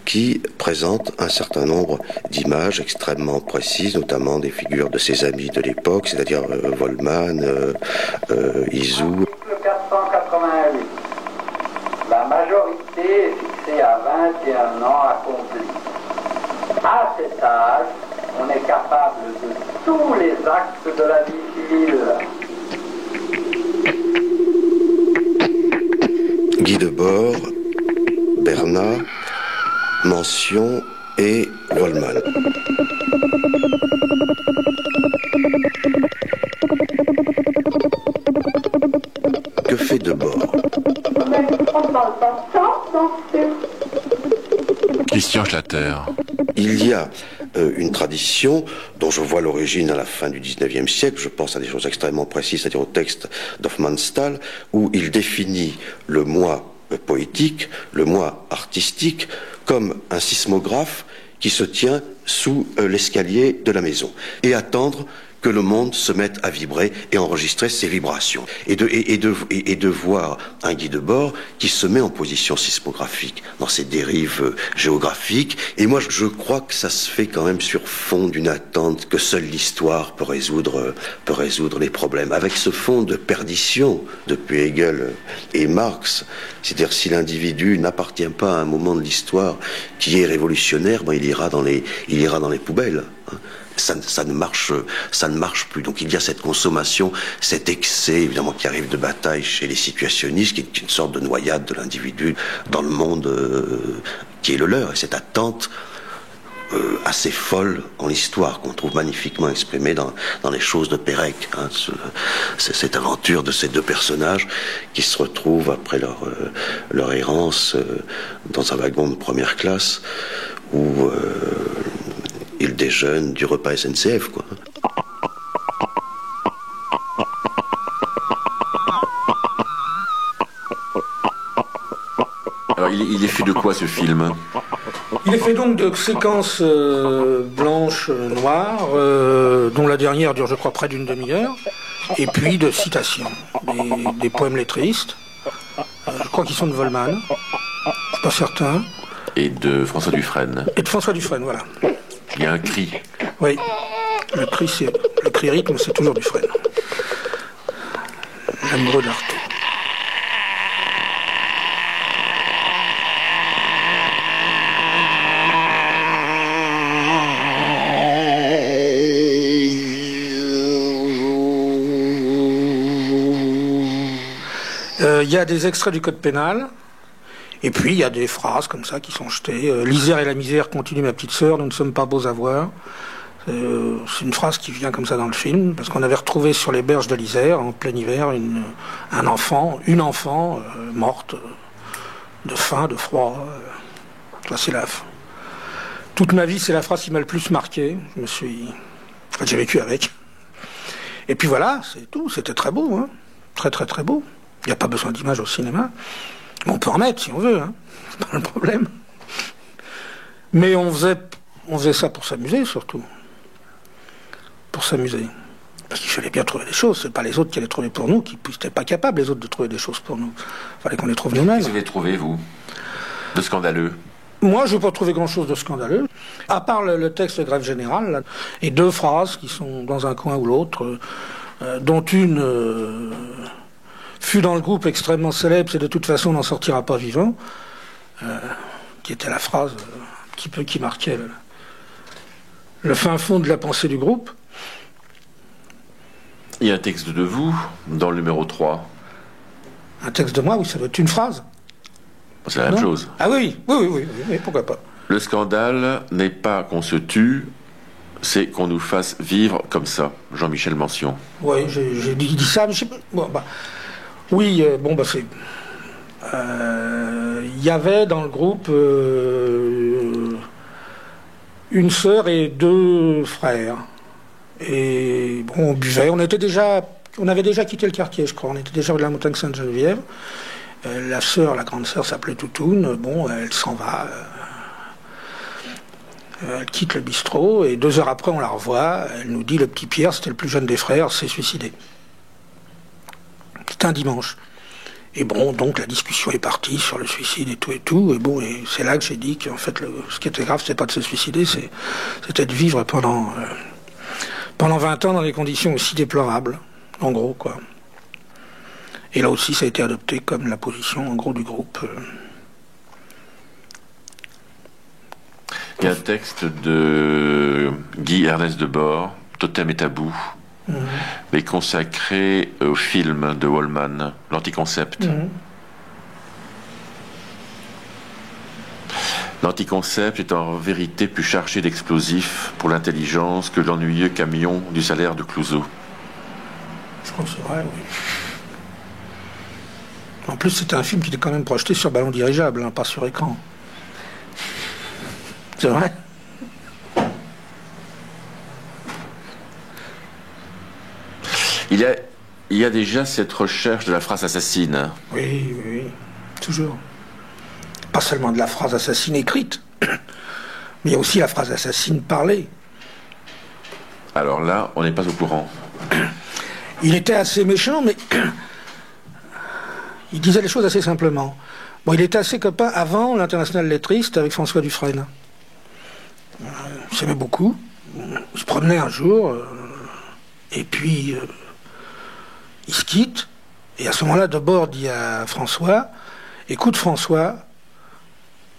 qui présente un certain nombre d'images extrêmement précises, notamment des figures de ses amis de l'époque, c'est-à-dire Volman, Izou. 488. La majorité est fixée à 21 ans accomplis. À cet âge, on est capable de tous les actes de la vie civile. Guy Debord, Bernat, Mention et Volman. Que fait Debord? Christian Schlatter. Il y a une tradition dont je vois l'origine à la fin du XIXe siècle, je pense à des choses extrêmement précises, c'est-à-dire au texte d'Hofmannsthal, où il définit le moi poétique, le moi artistique, comme un sismographe qui se tient sous l'escalier de la maison et attendre que le monde se mette à vibrer et enregistrer ses vibrations. Et de voir un Guy Debord qui se met en position sismographique dans ses dérives géographiques. Et moi, je crois que ça se fait quand même sur fond d'une attente que seule l'histoire peut résoudre les problèmes. Avec ce fond de perdition depuis Hegel et Marx, c'est-à-dire si l'individu n'appartient pas à un moment de l'histoire qui est révolutionnaire, ben il ira dans les poubelles. Hein. Ça ne marche plus. Donc il y a cette consommation, cet excès évidemment qui arrive de bataille chez les situationnistes, qui est une sorte de noyade de l'individu dans le monde qui est le leur, et cette attente assez folle en l'histoire qu'on trouve magnifiquement exprimée dans les choses de Pérec. Hein, cette aventure de ces deux personnages qui se retrouvent après leur errance dans un wagon de première classe où ils déjeunent du repas SNCF, quoi. Alors, il est fait de quoi, ce film? Il est fait donc de séquences blanches, noires, dont la dernière dure, je crois, près d'une demi-heure, et puis de citations, des poèmes lettristes. Je crois qu'ils sont de Volman, je suis pas certain. Et de François Dufresne. Et de François Dufresne, voilà. Il y a un cri. Oui, le cri rythme, c'est toujours Dufresne. L'amoureux d'Artaud. Il y a des extraits du code pénal. Et puis, il y a des phrases comme ça qui sont jetées. L'Isère et la misère continue, ma petite sœur, nous ne sommes pas beaux à voir. C'est une phrase qui vient comme ça dans le film, parce qu'on avait retrouvé sur les berges de l'Isère, en plein hiver, une enfant morte de faim, de froid. Ça, c'est toute ma vie, c'est la phrase qui m'a le plus marqué. J'ai vécu avec. Et puis voilà, c'est tout. C'était très beau, hein. Très, très, très beau. Il n'y a pas besoin d'images au cinéma. On peut en mettre si on veut, hein. C'est pas le problème. Mais on faisait ça pour s'amuser surtout. Pour s'amuser. Parce qu'il fallait bien trouver des choses. C'est pas les autres qui allaient trouver pour nous, qui n'étaient pas capables les autres de trouver des choses pour nous. Il fallait qu'on les trouve nous-mêmes. Qu'est-ce que vous avez trouvé, vous, de scandaleux? Moi, je n'ai pas trouvé grand-chose de scandaleux. À part le texte de Grève Générale, là, et deux phrases qui sont dans un coin ou l'autre, dont une... fut dans le groupe extrêmement célèbre, c'est de toute façon on n'en sortira pas vivant, qui était la phrase qui marquait le fin fond de la pensée du groupe. Il y a un texte de vous dans le numéro 3. Un texte de moi, oui, ça doit être une phrase. C'est la même chose. Ah oui, pourquoi pas. Le scandale n'est pas qu'on se tue, c'est qu'on nous fasse vivre comme ça. Jean-Michel Mention. Oui, j'ai dit ça, mais je sais pas... Bon, bah... Oui, c'est... Il y avait dans le groupe une sœur et deux frères. Et bon, on buvait. On avait déjà quitté le quartier, je crois. On était déjà de la montagne Sainte-Geneviève. La sœur, la grande sœur, s'appelait Toutoune. Bon, elle s'en va. Elle quitte le bistrot et 2 heures après on la revoit. Elle nous dit le petit Pierre, c'était le plus jeune des frères, s'est suicidé. C'était un dimanche. Et bon, donc la discussion est partie sur le suicide et tout et tout. Et bon, et c'est là que j'ai dit qu'en fait, ce qui était grave, c'était pas de se suicider, c'était de vivre pendant 20 ans dans des conditions aussi déplorables, en gros, quoi. Et là aussi, ça a été adopté comme la position, en gros, du groupe. Il y a un texte de Guy Ernest Debord, Totem et tabou, mais consacré au film de Wallman, l'anticoncept. L'anticoncept est en vérité plus chargé d'explosifs pour l'intelligence que l'ennuyeux camion du salaire de Clouseau. Je crois que c'est vrai, oui. En plus, c'était un film qui était quand même projeté sur ballon dirigeable, hein, pas sur écran. C'est vrai? Il y a déjà cette recherche de la phrase assassine. Oui, oui, toujours. Pas seulement de la phrase assassine écrite, mais il y a aussi la phrase assassine parlée. Alors là, on n'est pas au courant. Il était assez méchant, mais il disait les choses assez simplement. Bon, il était assez copain avant l'Internationale lettriste avec François Dufresne. Il s'aimait beaucoup. Il se promenait un jour, et puis il se quitte. Et à ce moment-là, Debord dit à François, « Écoute François,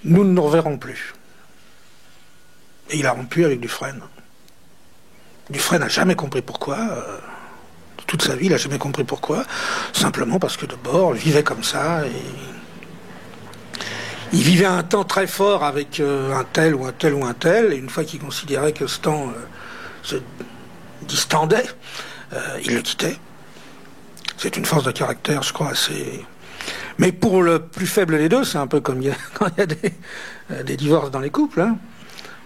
nous ne nous reverrons plus. » Et il a rompu avec Dufresne. Dufresne n'a jamais compris pourquoi. Toute sa vie, il n'a jamais compris pourquoi. Simplement parce que Debord vivait comme ça. Et il vivait un temps très fort avec un tel ou un tel ou un tel. Et une fois qu'il considérait que ce temps se distendait, il le quittait. C'est une force de caractère, je crois, assez... Mais pour le plus faible des deux, c'est un peu comme quand il y a des divorces dans les couples. Hein.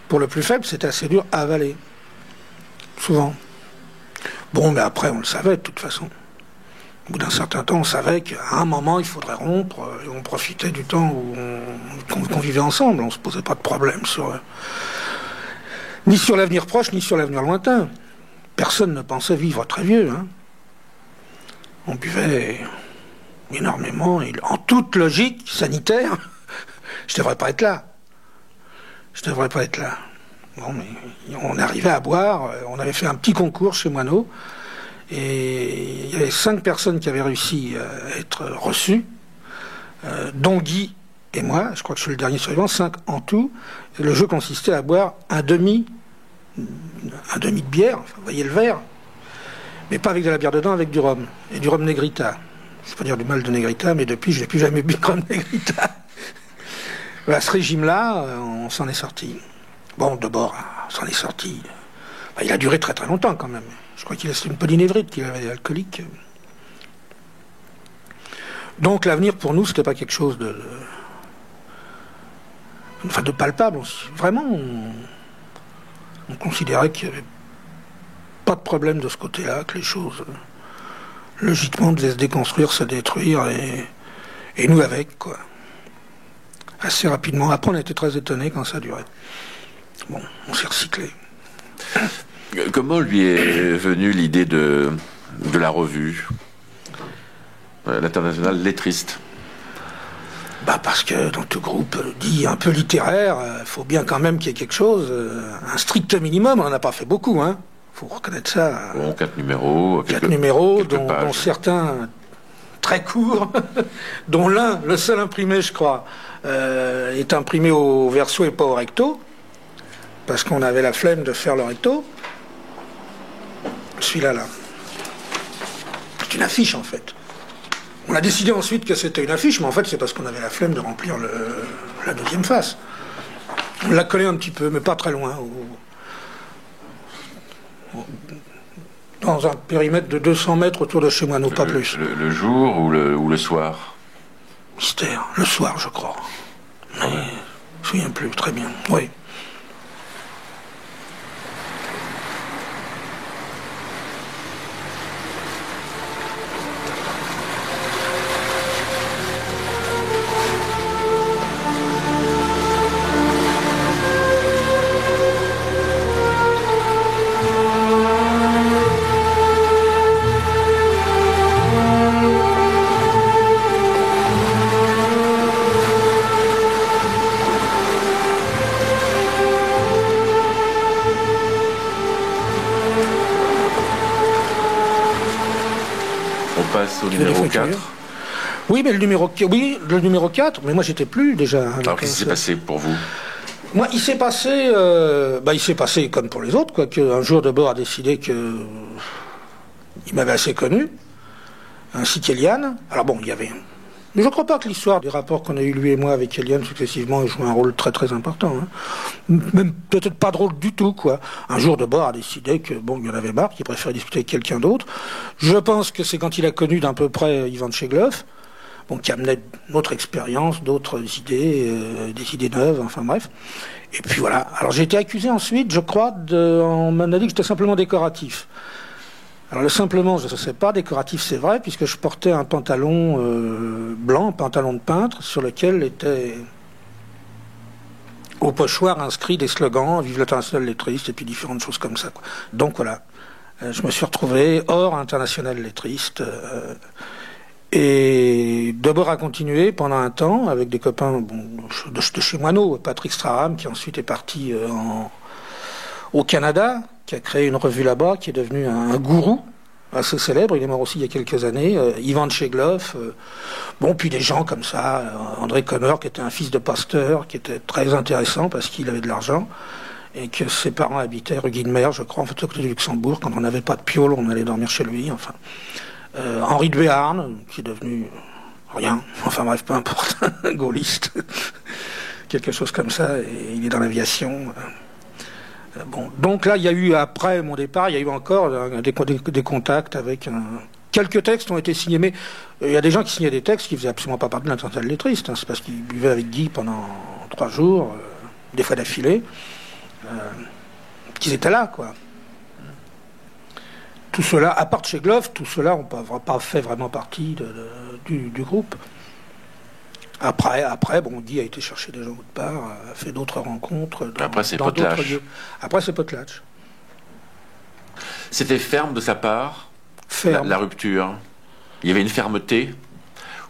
Pour le plus faible, c'était assez dur à avaler. Souvent. Bon, mais après, on le savait de toute façon. Au bout d'un certain temps, on savait qu'à un moment, il faudrait rompre. Et on profitait du temps où qu'on vivait ensemble. On ne se posait pas de problème ni sur l'avenir proche, ni sur l'avenir lointain. Personne ne pensait vivre très vieux. Hein. On buvait énormément. Et en toute logique sanitaire, je devrais pas être là. Je devrais pas être là. Bon, mais on arrivait à boire. On avait fait un petit concours chez Moineau. Et il y avait 5 personnes qui avaient réussi à être reçues, dont Guy et moi. Je crois que je suis le dernier survivant, 5 en tout. Et le jeu consistait à boire un demi de bière, enfin, vous voyez le verre, mais pas avec de la bière dedans, avec du rhum. Et du rhum Negrita. Je ne peux pas dire du mal de Negrita, mais depuis, je n'ai plus jamais bu de rhum Negrita. À ce régime-là, on s'en est sorti. Bon, Debord s'en est sorti. Bah, il a duré très très longtemps quand même. Je crois qu'il a une polynévrite, qu'il avait des alcooliques. Donc l'avenir pour nous, c'était pas quelque chose de palpable. Vraiment, on considérait qu'il n'y avait pas de problème de ce côté-là, que les choses logiquement devaient se déconstruire, se détruire, et nous avec, quoi. Assez rapidement. Après, on était très étonnés quand ça durait. Bon, on s'est recyclé. Comment lui est venue l'idée de la revue, l'Internationale lettriste? Bah parce que dans tout groupe dit un peu littéraire, il faut bien quand même qu'il y ait quelque chose, un strict minimum. On n'en a pas fait beaucoup, hein. Faut reconnaître ça. Bon, 4 numéros. 4 numéros, dont certains très courts, dont l'un, le seul imprimé, je crois, est imprimé au verso et pas au recto, parce qu'on avait la flemme de faire le recto. Celui-là, là. C'est une affiche, en fait. On a décidé ensuite que c'était une affiche, mais en fait, c'est parce qu'on avait la flemme de remplir la deuxième face. On l'a collé un petit peu, mais pas très loin. Dans un périmètre de 200 mètres autour de chez moi, non pas plus. Le jour ou le soir? Mystère. Le soir, je crois. Mais je ne me souviens plus très bien. Oui. passe au numéro 4. Oui, mais le numéro 4, mais moi j'étais plus déjà. Alors qu'est-ce qui s'est passé pour vous? Moi, il s'est passé comme pour les autres, quoi, qu'un jour Debord a décidé que il m'avait assez connu, ainsi qu'Eliane. Alors bon, il y avait... Mais je ne crois pas que l'histoire des rapports qu'on a eu lui et moi avec Eliane successivement ait joué un rôle très très important. Hein. Même peut-être pas drôle du tout, quoi. Un jour Debord a décidé que bon, il y en avait marre, qu'il préférait discuter avec quelqu'un d'autre. Je pense que c'est quand il a connu d'un peu près Ivan Tcheglov, bon, qui amenait d'autres expériences, d'autres idées, des idées neuves, enfin bref. Et puis voilà. Alors j'ai été accusé ensuite, je crois, on m'a dit que j'étais simplement décoratif. Alors le simplement, je ne sais pas, décoratif c'est vrai, puisque je portais un pantalon blanc, un pantalon de peintre, sur lequel était au pochoir inscrit des slogans, Vive l'international lettriste, et puis différentes choses comme ça, quoi. Donc voilà, je me suis retrouvé hors international lettriste. Et Debord a continué pendant un temps avec des copains de chez Moineau, Patrick Straham, qui ensuite est parti au Canada, qui a créé une revue là-bas, qui est devenu un gourou assez célèbre. Il est mort aussi il y a quelques années. Ivan Tcheglov, puis des gens comme ça. André Connor, qui était un fils de pasteur, qui était très intéressant parce qu'il avait de l'argent, et que ses parents habitaient rue Guinemer, je crois, en fait, au côté du Luxembourg. Quand on n'avait pas de piole, on allait dormir chez lui, enfin... Henri de Béarn, qui est devenu rien, enfin bref, peu importe, un gaulliste, quelque chose comme ça, et il est dans l'aviation. Donc là, il y a eu, après mon départ, il y a eu encore des contacts avec quelques textes ont été signés, mais il y a des gens qui signaient des textes qui faisaient absolument pas partie de l'international lettriste, hein, c'est parce qu'ils buvaient avec Guy pendant 3 jours, des fois d'affilée, qu'ils étaient là, quoi. Tout cela, à part Tcheglov, tout cela n'a pas fait vraiment partie du groupe. Après, Guy a été chercher des gens autre part, a fait d'autres rencontres dans d'autres lieux. Après, c'est Potlatch. C'était ferme de sa part, ferme. La rupture. Il y avait une fermeté,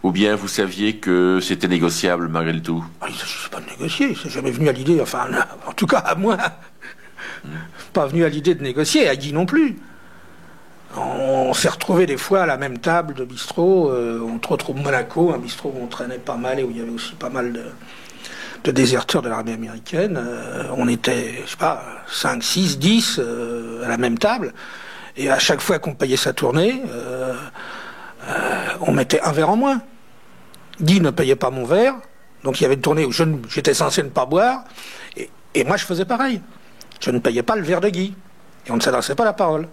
ou bien vous saviez que c'était négociable malgré le tout? Il ne s'agissait pas de négocier, c'est jamais venu à l'idée, enfin, en tout cas à moi, pas venu à l'idée de négocier, à Guy non plus. On s'est retrouvés des fois à la même table de bistrot, entre autres au Monaco, un bistrot où on traînait pas mal et où il y avait aussi pas mal de déserteurs de l'armée américaine. On était, je sais pas, 5, 6, 10 à la même table. Et à chaque fois qu'on payait sa tournée, on mettait un verre en moins. Guy ne payait pas mon verre, donc il y avait une tournée où j'étais censé ne pas boire, et moi je faisais pareil. Je ne payais pas le verre de Guy, et on ne s'adressait pas la parole.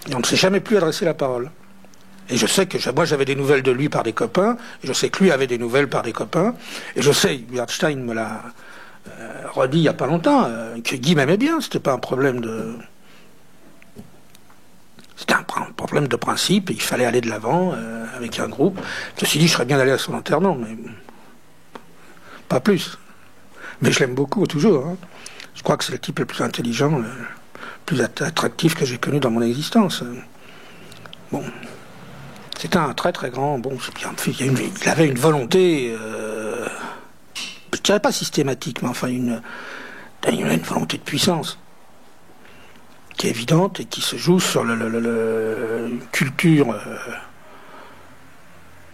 Et on ne s'est jamais plus adressé la parole. Et je sais que moi j'avais des nouvelles de lui par des copains, et je sais que lui avait des nouvelles par des copains, et je sais, Bernstein me l'a redit il n'y a pas longtemps, que Guy m'aimait bien, c'était pas un problème de... C'était un problème de principe, et il fallait aller de l'avant avec un groupe. Je me suis dit, je serais bien d'aller à son enterrement, mais pas plus. Mais je l'aime beaucoup, toujours. Hein. Je crois que c'est le type le plus intelligent, plus attractif que j'ai connu dans mon existence. Bon, c'était un très très grand... Bon, il avait une volonté, je dirais pas systématique, mais enfin une volonté de puissance qui est évidente et qui se joue sur une culture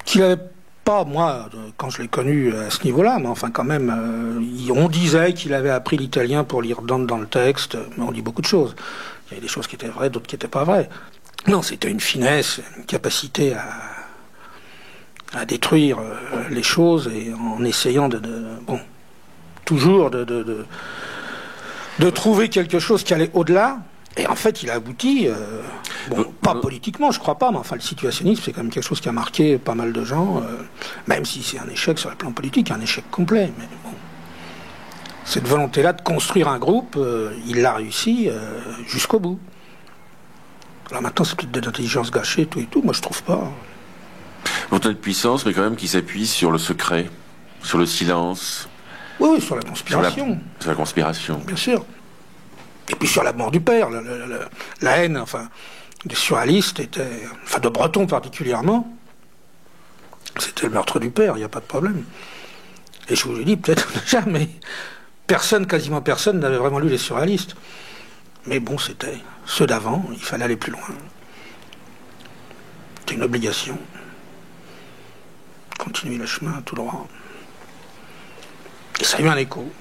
qu'il n'avait pas, moi, quand je l'ai connu à ce niveau-là, mais enfin quand même, on disait qu'il avait appris l'italien pour lire Dante dans le texte, mais on dit beaucoup de choses. Il y avait des choses qui étaient vraies, d'autres qui n'étaient pas vraies. Non, c'était une finesse, une capacité à détruire les choses, et en essayant toujours de trouver quelque chose qui allait au-delà. Et en fait, il a abouti, pas politiquement, je crois pas, mais enfin, le situationnisme, c'est quand même quelque chose qui a marqué pas mal de gens, même si c'est un échec sur le plan politique, un échec complet. Mais bon, cette volonté-là de construire un groupe, il l'a réussi jusqu'au bout. Alors maintenant, c'est peut-être de l'intelligence gâchée, tout et tout, moi je trouve pas. Volonté de puissance, mais quand même qui s'appuie sur le secret, sur le silence. Oui, sur la conspiration. Sur la conspiration. Bien sûr. Et puis sur la mort du père, la haine, enfin, des surréalistes était, enfin de Breton particulièrement, c'était le meurtre du père, il n'y a pas de problème. Et je vous l'ai dit peut-être déjà, mais quasiment personne n'avait vraiment lu les surréalistes. Mais bon, c'était ceux d'avant, il fallait aller plus loin. c'était une obligation. Continuer le chemin tout droit. Et ça a eu un écho.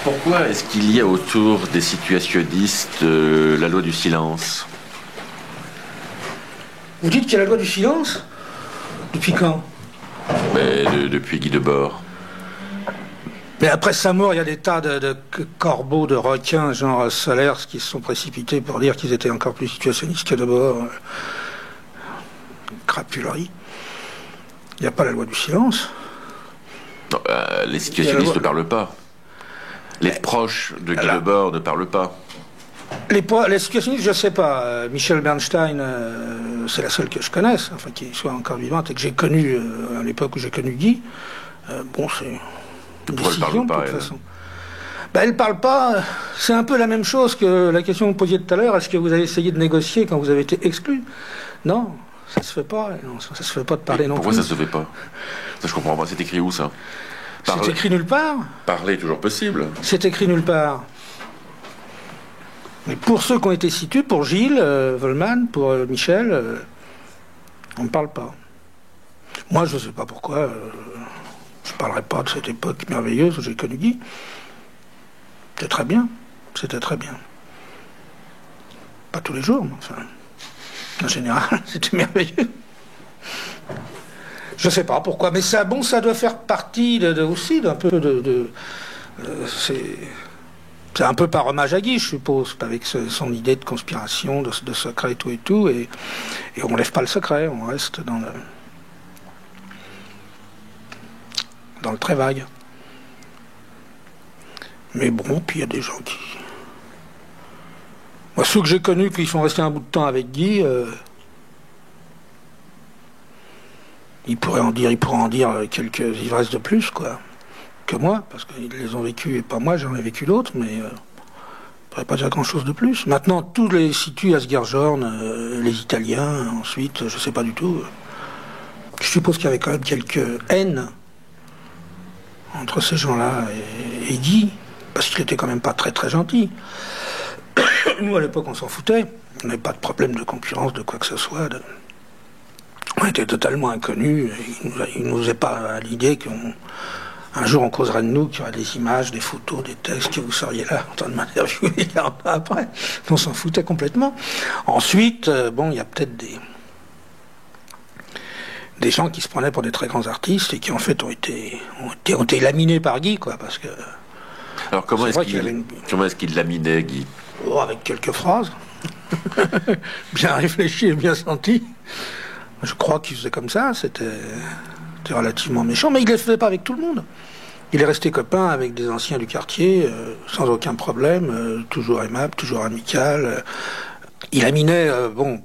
Pourquoi est-ce qu'il y a autour des situationnistes la loi du silence? Vous dites qu'il y a la loi du silence? Depuis quand? Depuis Guy Debord. Mais après sa mort, il y a des tas de corbeaux, de requins, genre Solers, qui se sont précipités pour dire qu'ils étaient encore plus situationnistes que Debord. Crapulerie. Il n'y a pas la loi du silence. Non, les situationnistes ne parlent pas. Les proches de Guy Debord ne parlent pas. Les situationnistes, je ne sais pas. Michel Bernstein, c'est la seule que je connaisse, enfin qui soit encore vivante et que j'ai connue à l'époque où j'ai connu Guy. Bon, c'est une décision de toute façon. Elle ne parle pas. C'est un peu la même chose que la question que vous posiez tout à l'heure. Est-ce que vous avez essayé de négocier quand vous avez été exclu? Non, ça se fait pas. Non, ça se fait pas de parler non plus. Pourquoi ça se fait pas? Ça, je comprends pas. C'est écrit où, ça? C'est écrit nulle part. Parler est toujours possible. C'est écrit nulle part. Mais pour ceux qui ont été cités, pour Gilles, Volman, pour Michel, on ne parle pas. Moi, je ne sais pas pourquoi. Je ne parlerai pas de cette époque merveilleuse où j'ai connu Guy. C'était très bien. C'était très bien. Pas tous les jours, mais enfin, en général, c'était merveilleux. Je sais pas pourquoi, mais ça, bon, ça doit faire partie aussi d'un peu c'est un peu par hommage à Guy, je suppose, avec son idée de conspiration, de secret et tout, et on lève pas le secret, on reste dans le très vague. Mais bon, puis il y a des gens qui... Moi, ceux que j'ai connus, qui sont restés un bout de temps avec Guy... Ils pourraient en dire quelques ivresses de plus, quoi, que moi, parce qu'ils les ont vécues et pas moi, j'en ai vécu d'autres, mais ne pourrait pas dire grand-chose de plus. Maintenant, tous les situent Asgerjorn, les Italiens, ensuite, je sais pas du tout. Je suppose qu'il y avait quand même quelques haines entre ces gens-là et Guy, parce qu'il était quand même pas très très gentil. Nous, à l'époque, on s'en foutait. On n'avait pas de problème de concurrence, de quoi que ce soit. On était totalement inconnus. Il ne nous est pas à l'idée qu'un jour on causerait de nous, qu'il y aurait des images, des photos, des textes, que vous seriez là en train de m'interviewer 40 ans après. On s'en foutait complètement. Ensuite, bon, il y a peut-être des gens qui se prenaient pour des très grands artistes et qui en fait ont été laminés par Guy, quoi, parce que... Alors comment est-ce qu'il laminait, Guy? Oh, avec quelques phrases. Bien réfléchies et bien senties. Je crois qu'il faisait comme ça, c'était relativement méchant, mais il ne le faisait pas avec tout le monde. Il est resté copain avec des anciens du quartier, sans aucun problème, toujours aimable, toujours amical. Il laminait, bon,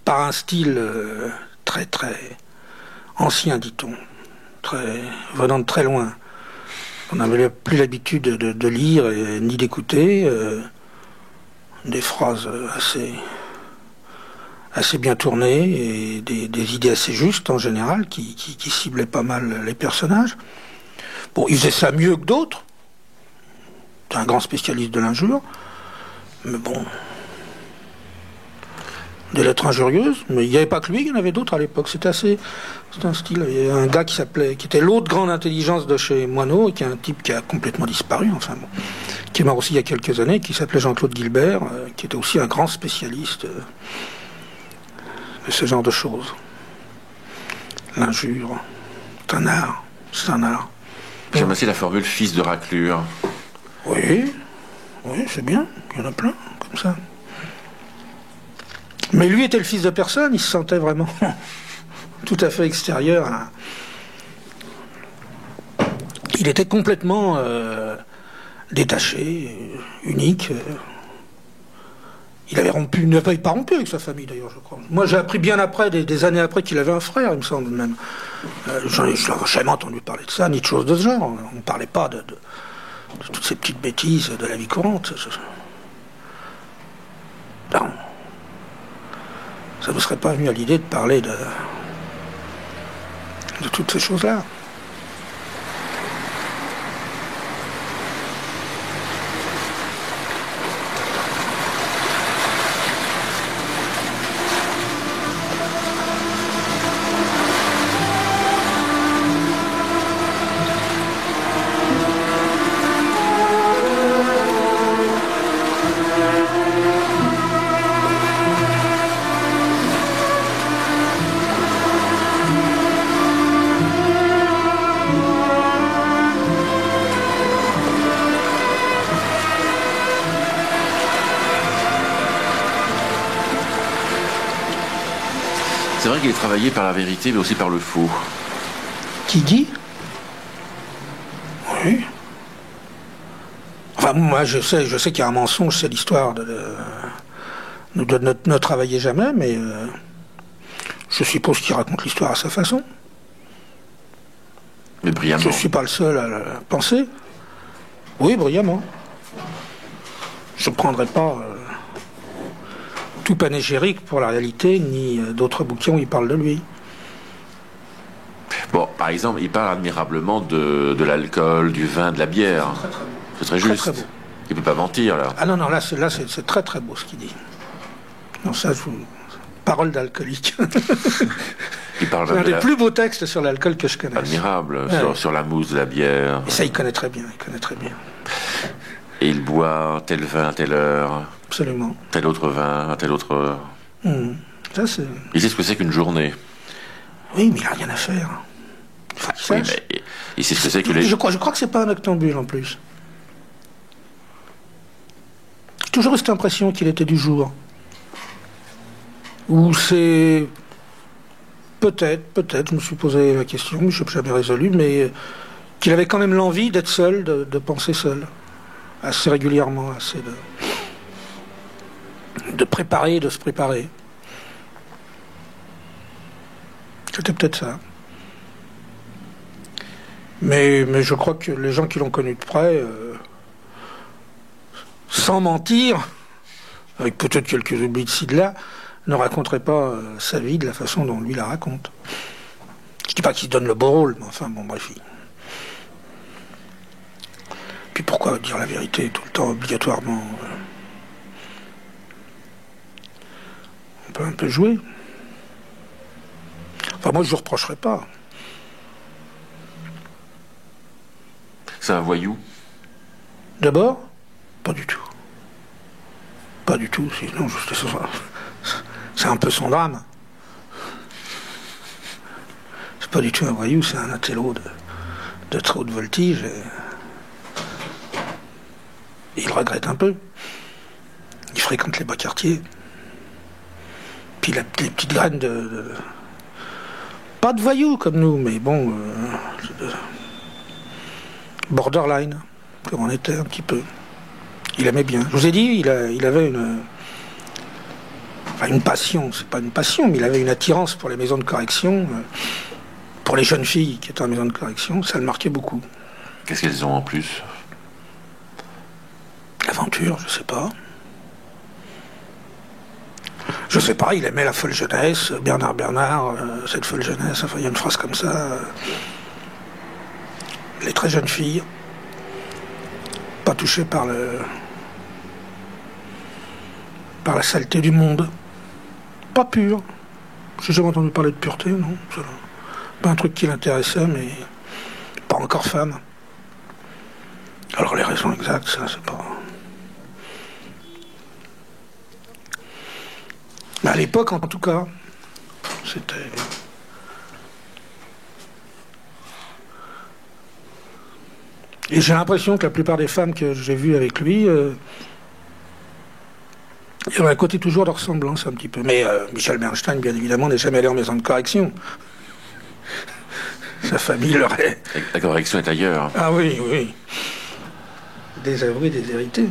par un style très très ancien, dit-on, venant de très loin. On n'avait plus l'habitude de lire ni d'écouter, des phrases assez bien tournées et des idées assez justes en général qui ciblaient pas mal les personnages. Bon, il faisait ça mieux que d'autres. C'est un grand spécialiste de l'injure. Mais bon... Des lettres injurieuses, mais il n'y avait pas que lui, il y en avait d'autres à l'époque. C'était un style. Il y avait un gars qui était l'autre grande intelligence de chez Moineau, et qui est un type qui a complètement disparu, enfin bon, qui est mort aussi il y a quelques années, qui s'appelait Jean-Claude Gilbert, qui était aussi un grand spécialiste de ce genre de choses. L'injure, c'est un art. J'aime assez la formule fils de raclure. Oui, c'est bien, il y en a plein, comme ça. Mais lui était le fils de personne, il se sentait vraiment tout à fait extérieur. Il était complètement détaché, unique. Il n'avait pas rompu avec sa famille, d'ailleurs, je crois. Moi, j'ai appris bien après, des années après, qu'il avait un frère, il me semble même. Je n'avais jamais entendu parler de ça, ni de choses de ce genre. On ne parlait pas de toutes ces petites bêtises de la vie courante. Non. Ça ne me serait pas venu à l'idée de parler de toutes ces choses-là. C'est vrai qu'il est travaillé par la vérité, mais aussi par le faux. Qui dit? Oui. Enfin, moi, je sais qu'il y a un mensonge, c'est l'histoire de ne travailler jamais, mais je suppose qu'il raconte l'histoire à sa façon. Mais brillamment. Je ne suis pas le seul à le penser. Oui, brillamment. Je ne prendrai pas tout panégyrique pour la réalité, ni d'autres bouquins où il parle de lui. Bon, par exemple, il parle admirablement de l'alcool, du vin, de la bière. C'est très juste. Très beau. Il ne peut pas mentir, là. Ah non, là c'est très très beau ce qu'il dit. Non, ça, parole d'alcoolique. Il parle c'est un des plus beaux textes sur l'alcool que je connaisse. Admirable, sur la mousse de la bière. Et ça, il connaît très bien, Et il boit tel vin à telle heure. Absolument. Tel autre vin à telle autre heure. Ça, c'est... Il sait ce que c'est qu'une journée. Oui, mais il n'a rien à faire. Oui, mais il sait ce que c'est que les... Je crois que c'est pas un octambule, en plus. J'ai toujours eu cette impression qu'il était du jour. Ou c'est... Peut-être, je me suis posé la question, mais je n'ai jamais résolu, mais qu'il avait quand même l'envie d'être seul, de penser seul. Assez régulièrement, assez de préparer, de se préparer. C'était peut-être ça. Mais je crois que les gens qui l'ont connu de près, sans mentir, avec peut-être quelques oublis de ci de là, ne raconteraient pas sa vie de la façon dont lui la raconte. Je dis pas qu'il se donne le beau rôle, mais enfin, bon, bref. Puis pourquoi dire la vérité tout le temps, obligatoirement? On peut un peu jouer. Enfin, moi, je ne reprocherais pas. C'est un voyou? D'abord, pas du tout. Pas du tout, sinon, c'est un peu son drame. C'est pas du tout un voyou, c'est un intello de trop de voltige. Et il regrette un peu. Il fréquente les bas quartiers. Puis les petites graines pas de voyous comme nous, mais bon, borderline, comme on était un petit peu. Il aimait bien. Je vous ai dit, il avait une passion, c'est pas une passion, mais il avait une attirance pour les maisons de correction, pour les jeunes filles qui étaient en maison de correction, ça le marquait beaucoup. Qu'est-ce qu'elles ont en plus? L'aventure, je sais pas. Je sais pas, il aimait la folle jeunesse, Bernard, cette folle jeunesse, enfin il y a une phrase comme ça. Les très jeunes filles, pas touchées par la saleté du monde. Pas pure. J'ai jamais entendu parler de pureté, non. C'est pas un truc qui l'intéressait, mais pas encore femme. Alors les raisons exactes, ça c'est pas... Mais à l'époque, en tout cas, c'était... Et j'ai l'impression que la plupart des femmes que j'ai vues avec lui, il y avait un côté toujours de ressemblance un petit peu. Mais Michel Bernstein, bien évidemment, n'est jamais allé en maison de correction. Sa famille l'aurait... La correction est ailleurs. Ah oui. Désavoué, déshérité.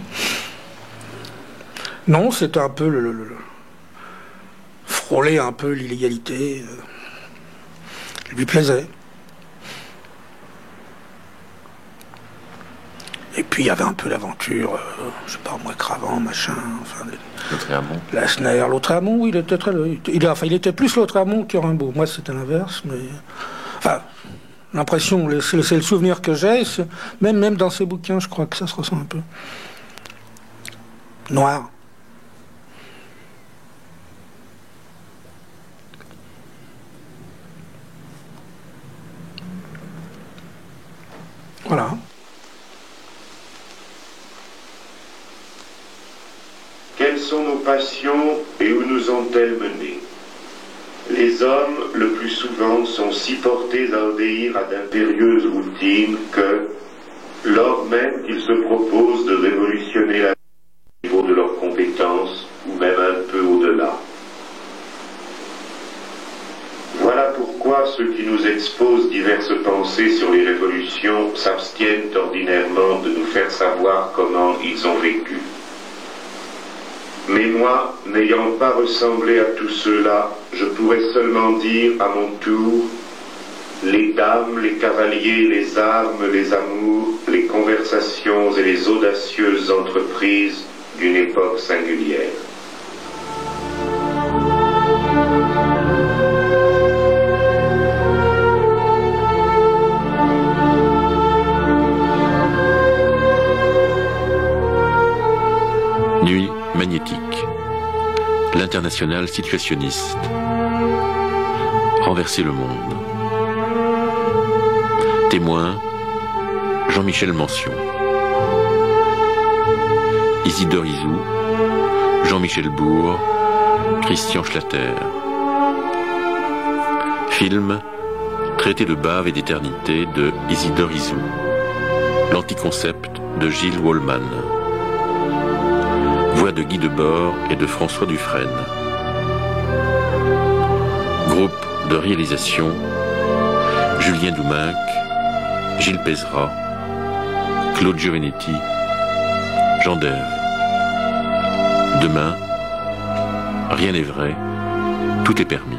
Non, c'était un peu frôler un peu l'illégalité. Il lui plaisait. Et puis il y avait un peu l'aventure, je sais pas moi, Cravant, machin, enfin... Lautréamont. Lassner, Lautréamont, oui, il était très... il était plus Lautréamont que Rimbaud. Moi, c'était l'inverse, mais... Enfin, l'impression, c'est le souvenir que j'ai, même dans ses bouquins, je crois que ça se ressent un peu. Noir. Voilà. Quelles sont nos passions et où nous ont-elles menés? Les hommes, le plus souvent, sont si portés à obéir à d'impérieuses routines que, lors même qu'ils se proposent de révolutionner la vie au niveau de leurs compétences, ou même un peu au-delà. Voilà pourquoi ceux qui nous exposent diverses pensées sur les révolutions s'abstiennent ordinairement de nous faire savoir comment ils ont vécu. Mais moi, n'ayant pas ressemblé à tous ceux-là, je pourrais seulement dire à mon tour les dames, les cavaliers, les armes, les amours, les conversations et les audacieuses entreprises d'une époque singulière. Nuit magnétique. L'international situationniste. Renverser le monde. Témoin, Jean-Michel Mention. Isidore Isou, Jean-Michel Bourg, Christian Schlatter. Film, Traité de bave et d'éternité de Isidore Isou. L'anticoncept de Gilles Wohlmann. Voix de Guy Debord et de François Dufresne. Groupe de réalisation, Julien Douminc, Gilles Pézra, Claude Giovenetti, Jean Dève. Demain, rien n'est vrai, tout est permis.